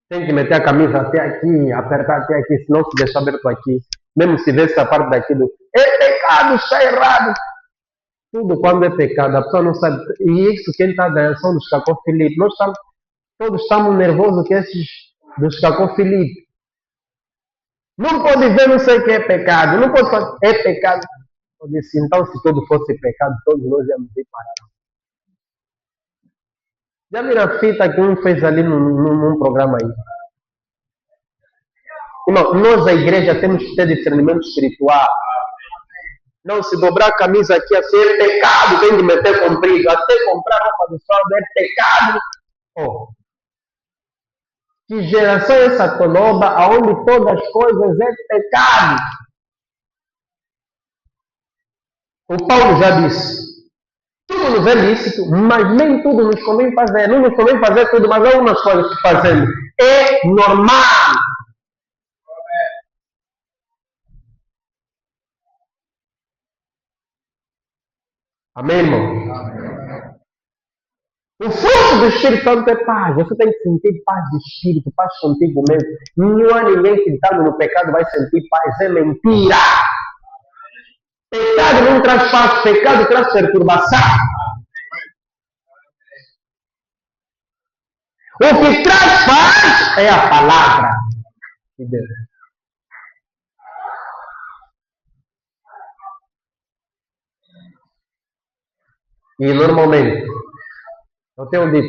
Tem que meter a camisa até aqui, apertar até aqui, senão se deixar aberto aqui. Mesmo se vê essa parte daqui do. É pecado, está errado. Tudo quando é pecado, a pessoa não sabe. E isso quem está ganhando são dos Cacó Filipe. Nós estamos, todos estamos nervosos que esses dos Cacó Filipe. Não pode ver, não sei o que é pecado. Não pode fazer. É pecado. Eu disse, então, se tudo fosse pecado, todos nós íamos ir parar. Já viram a fita que um fez ali num programa aí? Irmão, nós, a igreja, temos que ter discernimento espiritual. Não se dobrar a camisa aqui assim é pecado, tem de meter comprido. Até comprar roupa do sol é pecado. Oh. Que geração é essa toloba, onde todas as coisas é pecado? O Paulo já disse. Tudo nos é lícito, mas nem tudo nos convém fazer. Não nos convém fazer tudo, mas há algumas coisas que fazemos. É normal. Amém, irmão? O fruto do Espírito Santo é paz. Você tem que sentir paz de espírito, paz contigo mesmo. Não há ninguém que está no pecado vai sentir paz. É mentira. Pecado não traz paz, pecado traz perturbação. O que traz paz é a palavra de Deus. E normalmente, eu tenho dito,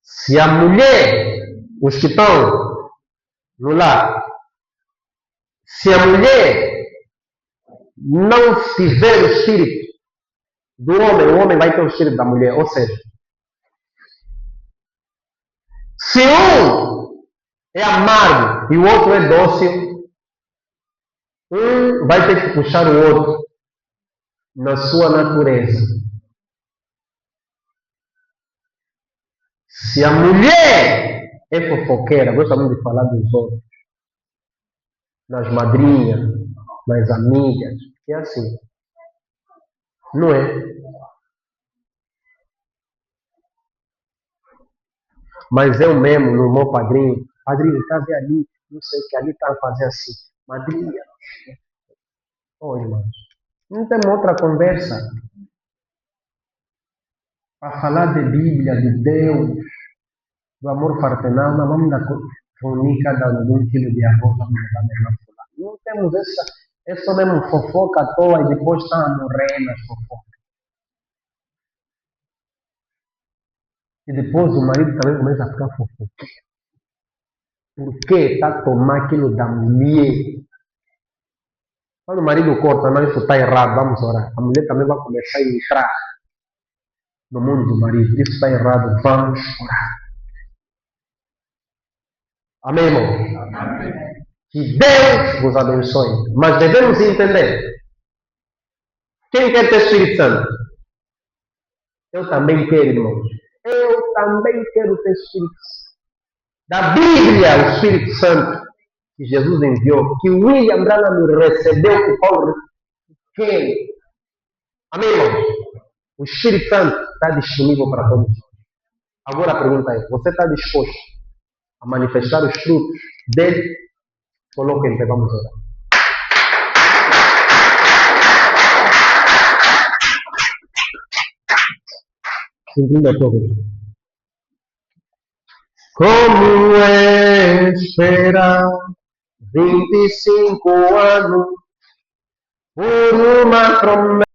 se a mulher, os que estão no lar, se a mulher não tiver o espírito do homem, o homem vai ter o espírito da mulher. Ou seja, se um é amargo e o outro é dócil, um vai ter que puxar o outro na sua natureza. Se a mulher é fofoqueira, gosta muito de falar dos outros, nas madrinhas, nas amigas, é assim. Não é? Mas eu mesmo, no meu padrinho, está vendo ali, não sei o que ali está a fazer assim. Madrinha. Oh, irmãos, não tem outra conversa para falar de Bíblia, de Deus, do amor fraternal. Nós vamos reunir cada um quilo de arroz, vamos levar mesmo. Não temos essa, é só mesmo fofoca à toa e depois está a morrer nas fofocas. E depois o marido também começa a ficar fofoqueiro. Porque está a tomar aquilo da mulher. Quando o marido corta, não, isso está errado, vamos orar. A mulher também vai começar a entrar no mundo do marido. Isso está errado, vamos orar. Amém, irmão? Amém. Que Deus vos abençoe. Mas devemos entender. Quem quer ter Espírito Santo? Eu também quero, irmãos. Eu também quero ter Espírito Santo. Da Bíblia, o Espírito Santo que Jesus enviou, que William Branham recebeu, que Paulo quer. Amém, irmãos? O Espírito Santo está disponível para todos nós. Agora a pergunta é, você está disposto a manifestar os frutos dele? Coloque em pé, vamos orar. Sentindo a todos. Como é esperar 25 anos por uma promessa?